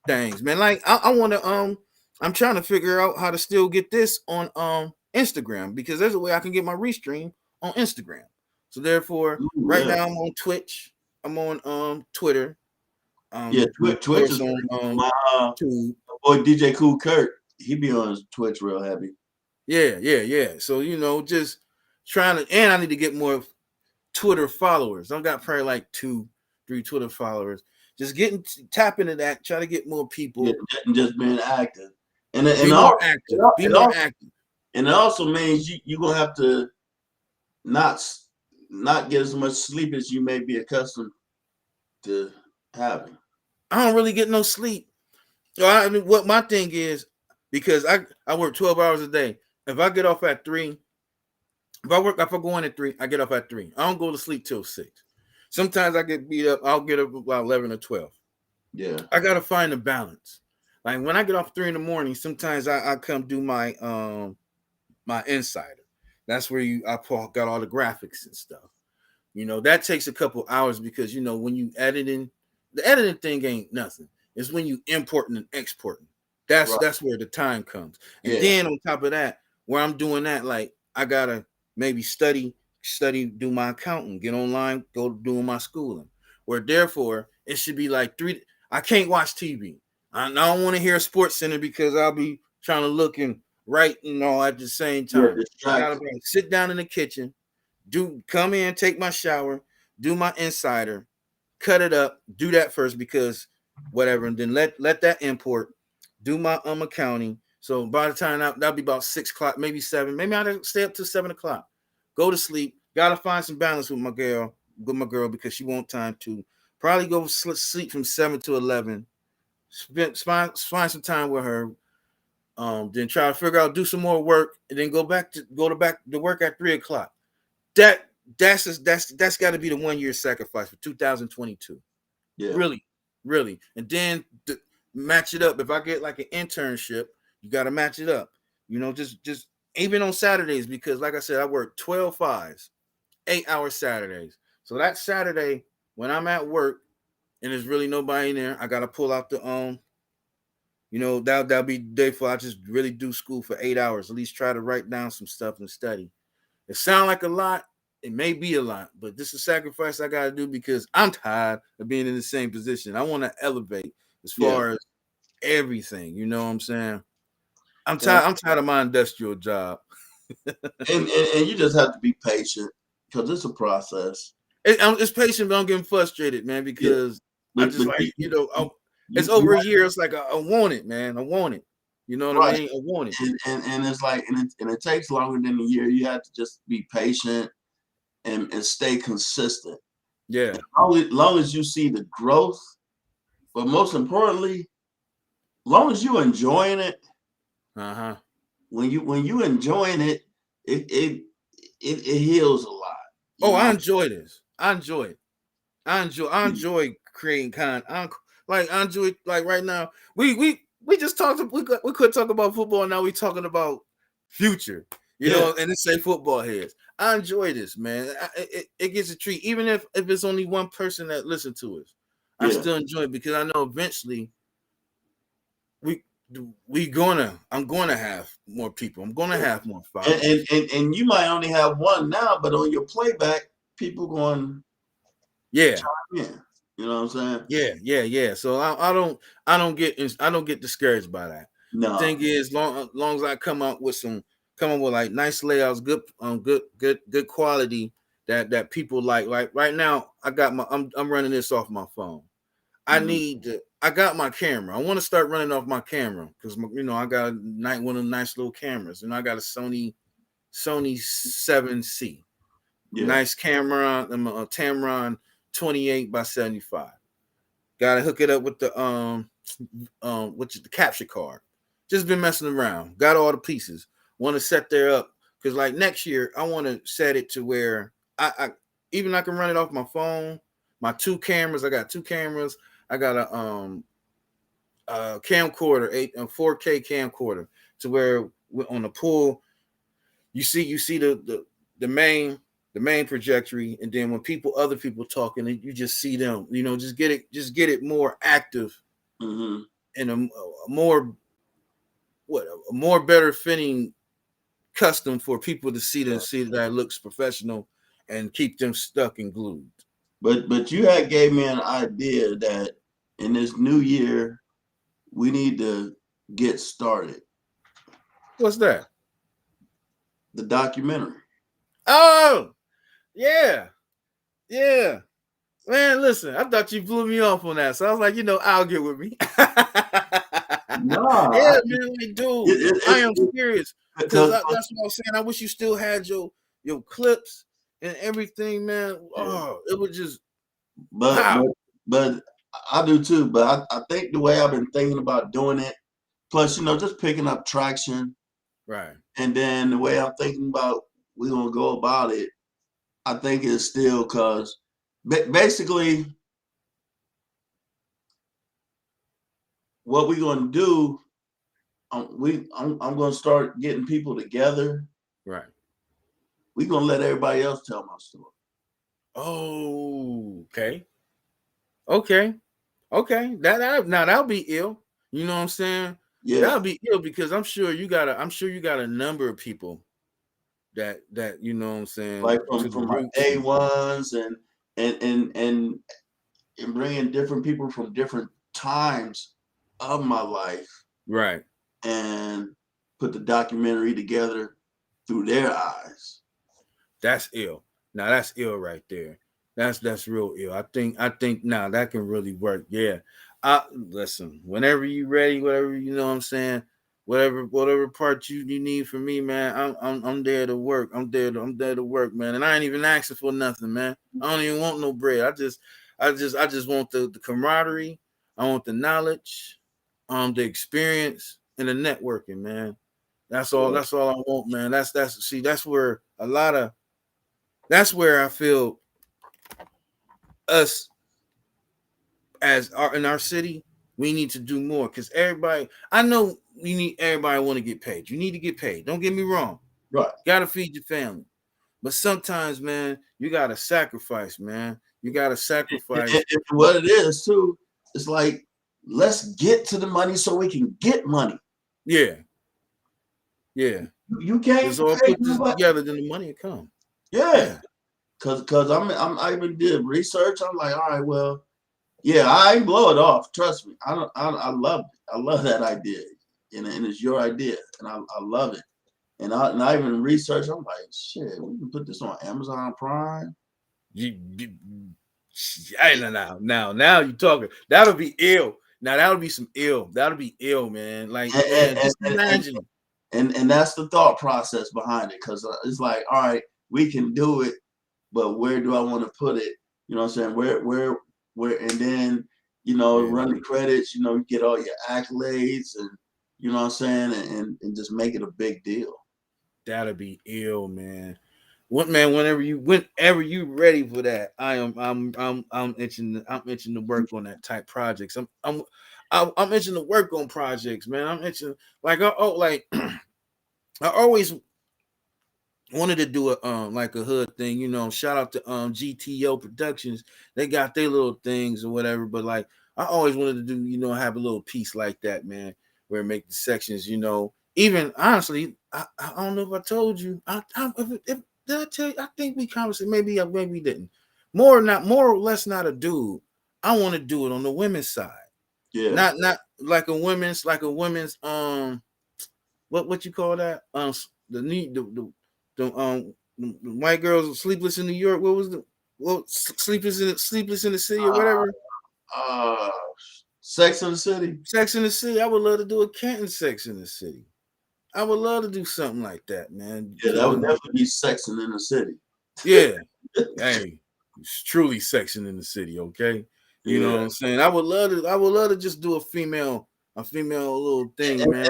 things, man. Like I want to I'm trying to figure out how to still get this on Instagram, because there's a way I can get my Restream on Instagram. So therefore, Ooh, right yeah. now I'm on Twitch, I'm on Twitter, Yeah. of Twitch course is on my Tube. boy DJ Cool Kurt. He be on his Twitch real heavy. Yeah. So just trying to, and I need to get more Twitter followers. I've got probably like 2, 3 Twitter followers. Just tap into that. Try to get more Yeah, people. just being active, and Be and more all, active. Be it more also active. and it also means you gonna have to not not get as much sleep as you may be accustomed to having. I don't really get no sleep. So I mean, what my thing is, because I work 12 hours a day. If I get off at 3, if I go in at 3, I get off at 3. I don't go to sleep till 6. Sometimes I get beat up. I'll get up about 11 or 12. Yeah, I gotta find a balance. Like when I get off 3 in the morning, sometimes I come do my insider. That's where got all the graphics and stuff. That takes a couple hours, because when you editing, the editing thing ain't nothing. It's when you importing and exporting. That's right. that's where the time comes. And Yeah, then on top of that, where I'm doing that, like I gotta maybe study, do my accounting, get online, go doing my schooling. Where therefore it should be like 3. I can't watch TV. I don't want to hear Sports Center, because I'll be trying to look and write and all at the same yeah, time. I gotta distracted. sit down in the kitchen, come in, take my shower, do my insider, cut it up, do that first, because whatever, and then let that import, do my accounting. So by the time that'll be about 6 o'clock, maybe 7, maybe I'll stay up to 7 o'clock, go to sleep. Gotta find some balance with my girl, because she wants time to probably go sleep from 7 to 11. Find some time with her. Then try to figure out, do some more work, and then go back to work at 3 o'clock. That's got to be the 1 year sacrifice for 2022. Yeah, Really, really. And then match it up. If I get like an internship, you got to match it up. Just even on Saturdays, because like I said, I work 12 fives, 8 hour Saturdays. So that Saturday when I'm at work and there's really nobody in there, I gotta pull out the that'll be the day for I just really do school for 8 hours. At least try to write down some stuff and study. It sounds like a lot. It may be a lot, but this is a sacrifice I got to do, because I'm tired of being in the same position. I want to elevate as yeah, far as everything. You know what I'm saying? I'm and tired. I'm tired of my industrial job. and you just have to be patient because it's a process. It's patient, but I'm getting frustrated, man, Yeah, because I but just like it's you over a year. It's like I want it, man. I want it. You know what I right, mean? I want it. and it's like and it takes longer than a year. You have to just be patient and stay consistent. Yeah. Long as you see the growth, but most importantly, long as you enjoying it. Uh huh. When you enjoying it, it it it heals a lot. You Oh, I know. enjoy this. I enjoy it. I enjoy creating content. I enjoy, like right now. We just talked. We could talk about football. Now we talking about future. Yeah, And it's say football heads. I enjoy this, man. It gets a treat, even if it's only one person that listen to us. I yeah, still enjoy it, because I know eventually we I'm gonna have more people. I'm gonna yeah. have more And, and followers. and and you might only have one now, but on your playback, people going Yeah. in. You know what I'm saying? Yeah. So I don't get discouraged by that. The No. thing is, long as I come up with like nice layouts, good quality that people like. Like right now, I'm running this off my phone. Mhm. I got my camera. I want to start running off my camera, because I got one of the nice little cameras, and I got a Sony 7C, Yeah. nice camera. I'm a Tamron 28x75. Gotta hook it up with the the capture card. Just been messing around. Got all the pieces. Want to set there up because like next year I want to set it to where I even I can run it off my phone. My two cameras. I got two cameras. I got a camcorder, a 4K camcorder, to where on the pool you see the main trajectory, and then when other people talking, you just see them. Just get it more active Mm-hmm. and a more a more better fitting custom for people to see that it looks professional and keep them stuck and glued. But you had gave me an idea that in this new year we need to get started. What's that? The documentary. Oh, yeah, yeah. Man, listen, I thought you blew me off on that. So I was like, I'll get with me. Nah, Yeah, man, we do. I am serious. Because because that's what I was saying. I wish you still had your clips and everything, man. Oh, it was just but pow. but I do too. But I think the way I've been thinking about doing it, plus just picking up traction, Right. and then the way I'm thinking about we're gonna go about it, I think it's still because basically what we're gonna do, I'm gonna start getting people together. Right. We're gonna let everybody else tell my story. Oh, okay. Okay. Okay. Now that'll be ill. You know what I'm saying? Yeah, That'll be ill because I'm sure you got a number of people that you know what I'm saying like to the from my roots. day ones and bringing different people from different times of my life Right. and put the documentary together through their eyes. That's ill. Now that's ill right there. That's real ill. I think now that can really work. Yeah. I listen, whenever you ready, whatever you know what I'm saying, whatever part you need from me, man, I'm there to work. I'm there to work, man. And I ain't even asking for nothing, man. I don't even want no bread. I just want the camaraderie. I want the knowledge, the experience and the networking, man. That's all. Yeah, That's all I want, man. That's see. That's where I feel us in our city. We need to do more because everybody. I know you need everybody want to get paid. You need to get paid. Don't get me wrong. right. Got to feed your family, but sometimes, man, you gotta sacrifice, man. You gotta sacrifice. And what it is too, it's like let's get to the money so we can get money. Yeah, yeah. You can't Let's all pay put this nobody. together, then the money will come. Yeah, Yeah, cause I even did research. I'm like, all right, well, yeah, I blow it off. Trust me, I love it. I love that idea, and it's your idea, and I love it. And I even researched. I'm like, shit, we can put this on Amazon Prime. you, I don't know. Now you talking. That'll be ill. Now that'll be some ill. That'll be ill, man. Like, And man, and just imagine. and that's the thought process behind it, because it's like, all right, we can do it, but where do I want to put it? You know what I'm saying? Where, and then Yeah, run the credits. You get all your accolades, and you know what I'm saying, and just make it a big deal. that'll be ill, man. What man? Whenever you ready for that, I'm itching to work on that type projects. I'm itching to work on projects, man. I'm itching like I always wanted to do a like a hood thing, shout out to GTO Productions. They got their little things or whatever, but like I always wanted to do, have a little piece like that, man, where make the sections, even honestly, I don't know if I told you. If did I tell you? I think we conversed, maybe we didn't. More or less not a dude. I want to do it on the women's side. Yeah. Not like a women's what you call that? The need the white girls sleepless in New York. What was the sleepless in the city or Uh, whatever? uh, Sex in the City. Sex in the City. I would love to do a Canton Sex in the City. I would love to do something like that, man. Yeah, that would definitely be Sexing in the City. Yeah, hey, it's truly sexing in the city. Okay, you know Yeah. what I'm saying. I would love to. I would love to just do a female. a female little thing, And, man.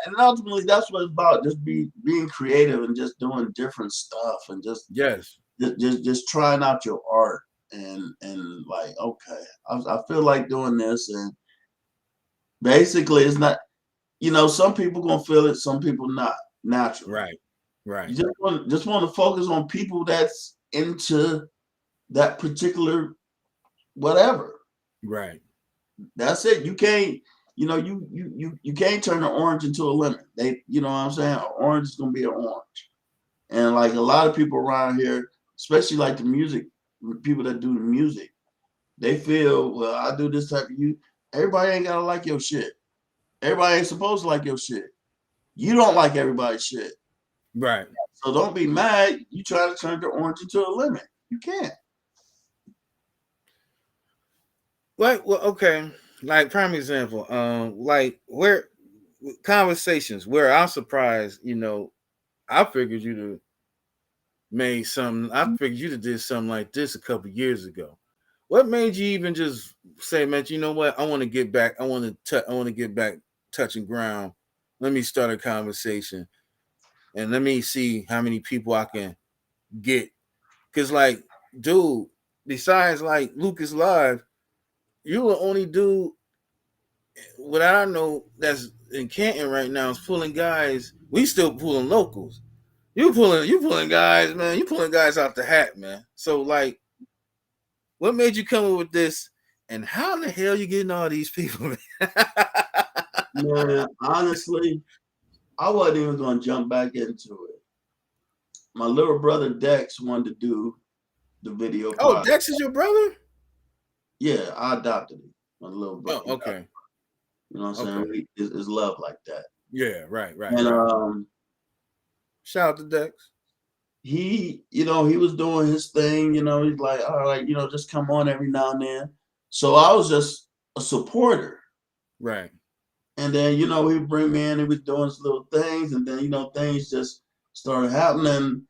and ultimately, that's what it's about. Just being creative and just doing different stuff and Yes. just trying out your art and like, okay, I feel like doing this, and basically, it's not. Some people gonna feel it, some people not naturally. Right. You Right. just want to focus on people that's into that particular whatever. Right. That's it. You can't, you can't turn an orange into a lemon. You know what I'm saying? An orange is gonna be an orange. And like a lot of people around here, especially like the music people that do the music, they feel, well, I do this type of you. Everybody ain't gotta like your shit. Everybody ain't supposed to like your shit. You don't like everybody's shit. Right. So don't be mad. You try to turn the orange into a lemon. You can't. Like, well, okay. Like prime example, like where conversations where I'm surprised, I figured you'd have made something. I figured you'd have did something like this a couple years ago. What made you even just say, man, you know what? I want to get back. I want to get back touching ground. Let me start a conversation and let me see how many people I can get. Cause like, dude, besides like Lucas Live, you the only dude what I know that's in Canton right now is pulling guys. We still pulling locals. You pulling guys, man. You pulling guys out the hat, man. So like, what made you come up with this? And how in the hell you getting all these people, man? Man, honestly, I wasn't even gonna jump back into it. My little brother Dex wanted to do the video Oh, pod. Dex is your brother? Yeah, I adopted him. My little Oh, brother. okay. You know what I'm saying? Okay. It's love like that. Yeah, right, right, And right. Shout out to Dex. he was doing his thing, he's like, all right, just come on every now and then. So I was just a supporter. Right. And then, he'd bring me in, he was doing his little things, and then, things just started happening.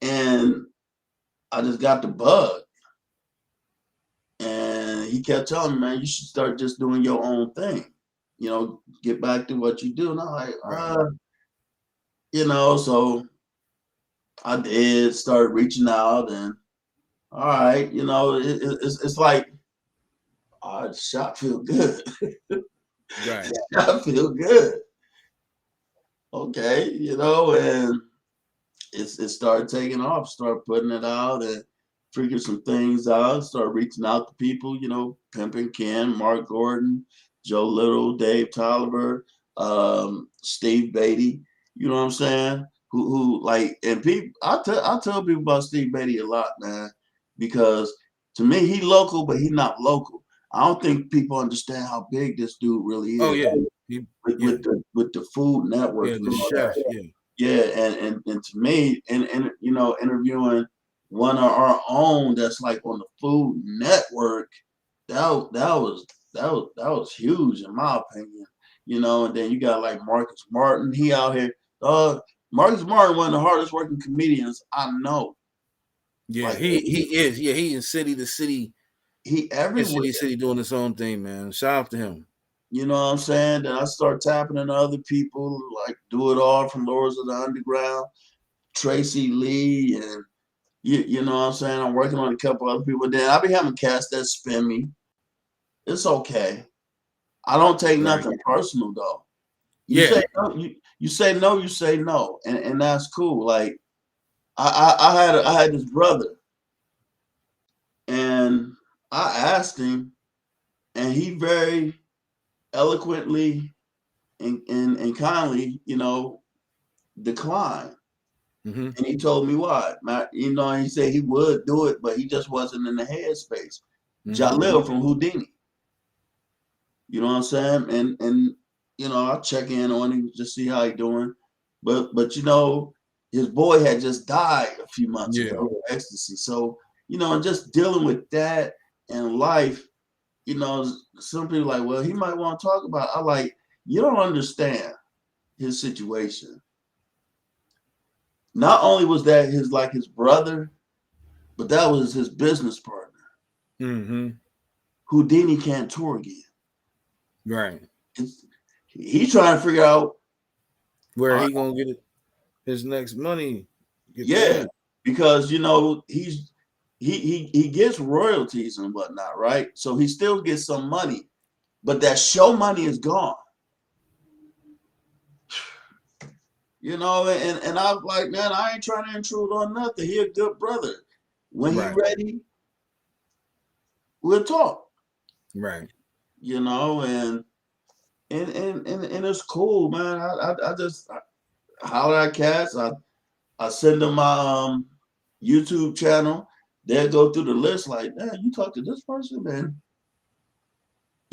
And I just got the bug. And he kept telling me, man, you should start just doing your own thing. Get back to what you do. And I'm like, Right. so I did start reaching out, and all right, it's like, oh, shot feel good. Right. Shot feel good. Okay, and it started taking off, start putting it out and figure some things out, start reaching out to people, Pimpin' Ken, Mark Gordon, Joe Little, Dave Tolliver, Steve Beatty, you know what I'm saying? Who like, and people, I tell people about Steve Beatty a lot, man, because to me he local, but he not local. I don't think people understand how big this dude really Oh is yeah. He, with, yeah. with the with the Food Network Yeah. and The all that. chef. Yeah. Yeah, and to me, and interviewing one of our own that's like on the Food Network, that was huge in my opinion. And then you got like Marcus Martin, he out here. Marcus Martin, one of the hardest working comedians I know. Yeah. Like He is. Yeah. He in city to city. he In everywhere. city doing his own thing, man. Shout out to him. You know what I'm saying? Then I start tapping into other people like Do It All from Lords of the Underground, Tracy Lee, and you know what I'm saying? I'm working on a couple other people. Then I be having cats that spin me. It's okay. I don't take Right. nothing personal though. You Yeah. say no, you say no, you say no, and that's cool. Like I had this brother, and I asked him, and he very eloquently and kindly, declined. Mm-hmm. And he told me why. He said he would do it, but he just wasn't in the headspace. Mm-hmm. Jalil from Houdini. You know what I'm saying? And I check in on him just see how he doing. But his boy had just died a few months Yeah. ago, ecstasy. So, just dealing with that and life, some people like, well, he might want to talk about it. I like, you don't understand his situation. Not only was that his brother, but that was his business partner. Mm-hmm. Houdini can't tour again. Right. It's, He's trying to figure out where he gonna get his next money, get yeah, paid. because he gets royalties and whatnot, right? So he still gets some money, but that show money is gone. And I was like, man, I ain't trying to intrude on nothing. He a good brother. When he Right. ready, we'll talk. Right. And it's cool, man. I just holler at cats. I send them my YouTube channel. They'll go through the list like, man, you talk to this person, man.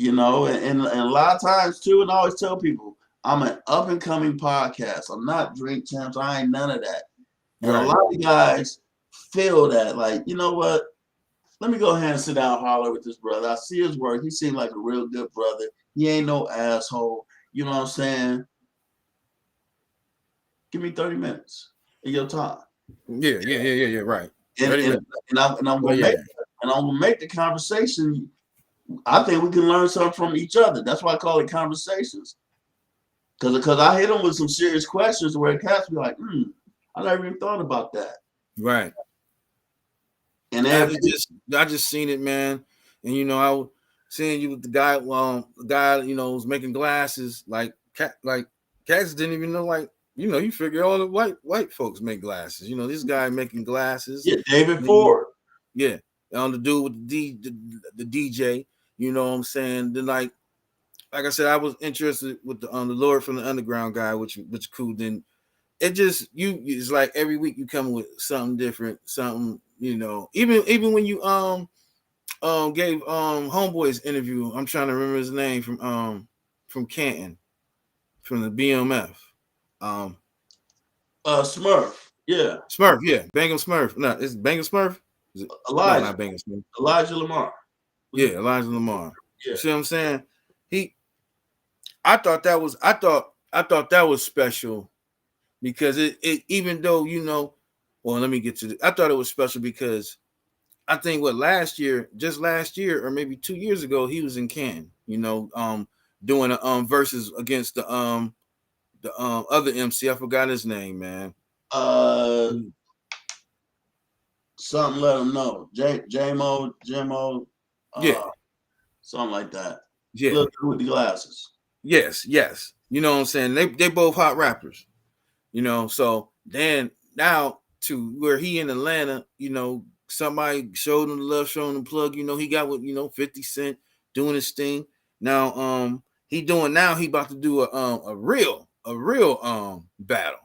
And a lot of times too, and I always tell people, I'm an up and coming podcast. I'm not drink champs. I ain't none of that. And a Right. lot of guys feel that, like, you know what? Let me go ahead and sit down and holler with this brother. I see his work. He seemed like a real good brother. He ain't no asshole. You know what I'm saying? Give me 30 minutes of your time. Yeah. Right. And 30 and, minutes. and, I'm gonna make the conversation. I think we can learn something from each other. That's why I call it conversations. Because I hit them with some serious questions where cats be like, I never even thought about that. Right. And I just seen it, man. And I was seeing you with the guy, was making glasses. Like cats didn't even know, like, you figure all the white folks make glasses. This guy making glasses. Yeah, David Ford. Yeah. The dude with the DJ, you know what I'm saying? Then like I said, I was interested with the Lord from the Underground guy, which cool. Then it just it's like every week you come with something different, something, even when you gave Homeboy's interview. I'm trying to remember his name from Canton, from the BMF. Smurf. Yeah. Smurf, yeah. Bangum Smurf. No, it's Bangum Smurf? Is it? No, Elijah. not Bangum Smurf. Elijah Lamar. Yeah, Elijah Lamar. Yeah. You see what I'm saying? I thought that was special because it even though, well, let me get to I thought it was special because I think just last year or maybe 2 years ago, he was in Canton, doing a versus against the other MC. I forgot his name, man. Something let him know. Jamo, Yeah. something like that. Yeah. Look with the glasses. Yes. You know what I'm saying? They both hot rappers, so then now to where he in Atlanta, somebody showed him the love, showing him plug, he got with, 50 Cent doing his thing. Now he about to do a real battle.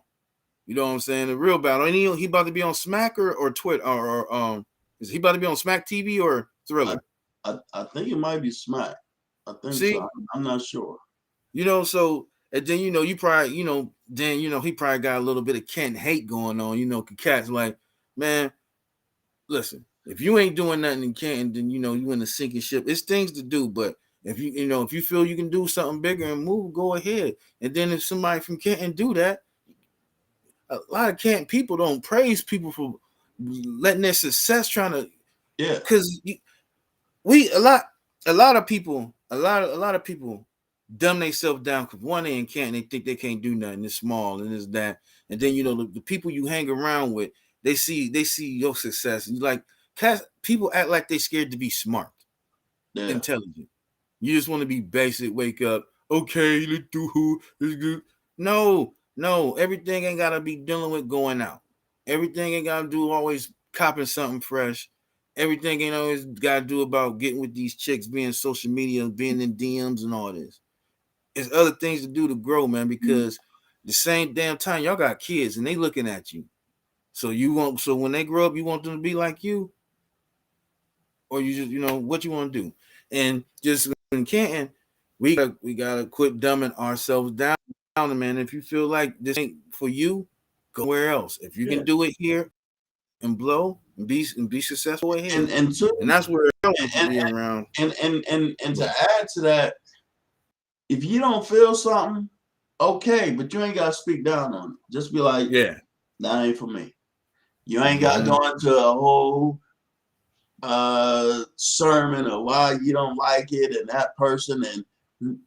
You know what I'm saying? A real battle. And he about to be on Smack or Twitter or is he about to be on Smack TV or Thriller? I think it might be Smack. I think so. I'm not sure. So and then you probably then he probably got a little bit of Kent hate going on. Cats like, man, listen, if you ain't doing nothing in Canton, then you in the sinking ship. It's things to do, but if if you feel you can do something bigger and move, go ahead. And then if somebody from Canton do that, a lot of Canton people don't praise people for letting their success trying to, because a lot of people dumb themselves down because one they in Canton, they think they can't do nothing. It's small and it's that, and then the people you hang around with, they see your success, and like people act like they scared to be smart, intelligent. You just want to be basic. Wake up, okay, let's do who is good. No, everything ain't gotta be dealing with going out. Everything ain't gotta do always copping something fresh. Everything ain't always gotta do about getting with these chicks, being social media, being in DMs and all this. It's other things to do to grow, man, because the same damn time y'all got kids and they looking at you. So when they grow up, you want them to be like you, or you just what you want to do. And just in Canton, we gotta quit dumbing ourselves down, man. If you feel like this ain't for you, go somewhere else. If you can do it here and blow and be successful ahead. And that's where I want to be around. And to add to that, if you don't feel something, okay, but you ain't gotta speak down on it. Just be like, yeah, that ain't for me. You ain't got to go into a whole sermon of why you don't like it and that person, and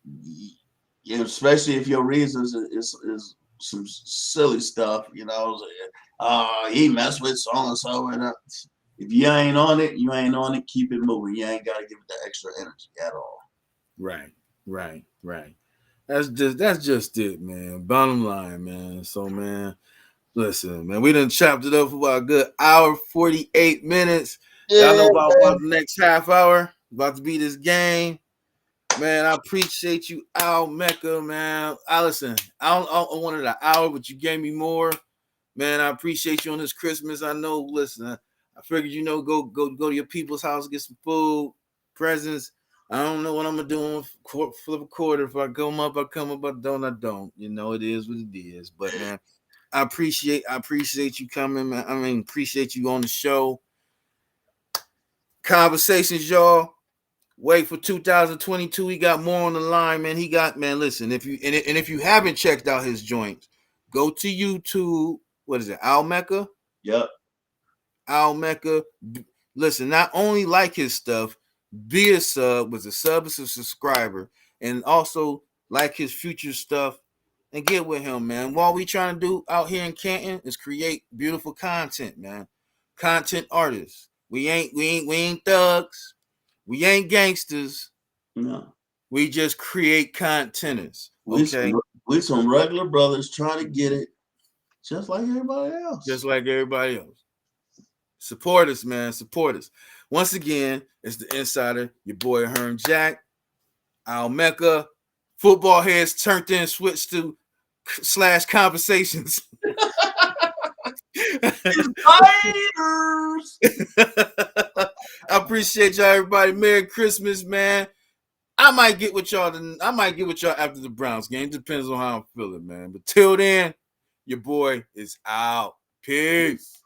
Yeah, especially if your reasons is some silly stuff, you know. He messed with so and so, and if you ain't on it, you ain't on it. Keep it moving. You ain't got to give it the extra energy at all. Right, right. That's just it, man. Bottom line, man. So, man, listen, man, we done chopped it up for about a good hour, 48 minutes. Y'all Yeah, know about the next half hour. About to be this game. Man, I appreciate you, Al Mecca, man. Listen, I wanted an hour, but you gave me more. Man, I appreciate you on this Christmas. I know, listen, I figured, go to your people's house, get some food, presents. I don't know what I'm gonna do. Flip a quarter. If I come up, I come up. I don't, I don't. It is what it is. But man, I appreciate you coming, man. I mean, appreciate you on the show. Conversations, y'all. Wait for 2022. He got more on the line, man. Listen, if you haven't checked out his joints, go to YouTube. What is it? Al Mecca? yep. Al Mecca. Listen, not only like his stuff, be a sub, was a sub as a subscriber, and also like his future stuff and get with him, man. What we trying to do out here in Canton is create beautiful content, man. Content artists. We ain't thugs. We ain't gangsters. No, We just create contenters. we some Okay? we some regular brothers trying to get it, just like everybody Just else. like everybody else. Support us, man. Support us. Once again, it's the Insider, your boy Herm Jack, Al Mecca. Football heads turned in, switched to slash conversations. Spiders. I appreciate y'all, everybody. Merry Christmas, man. I might get with y'all. I might get with y'all after the Browns game. Depends on how I'm feeling, man. But till then, your boy is out. Peace.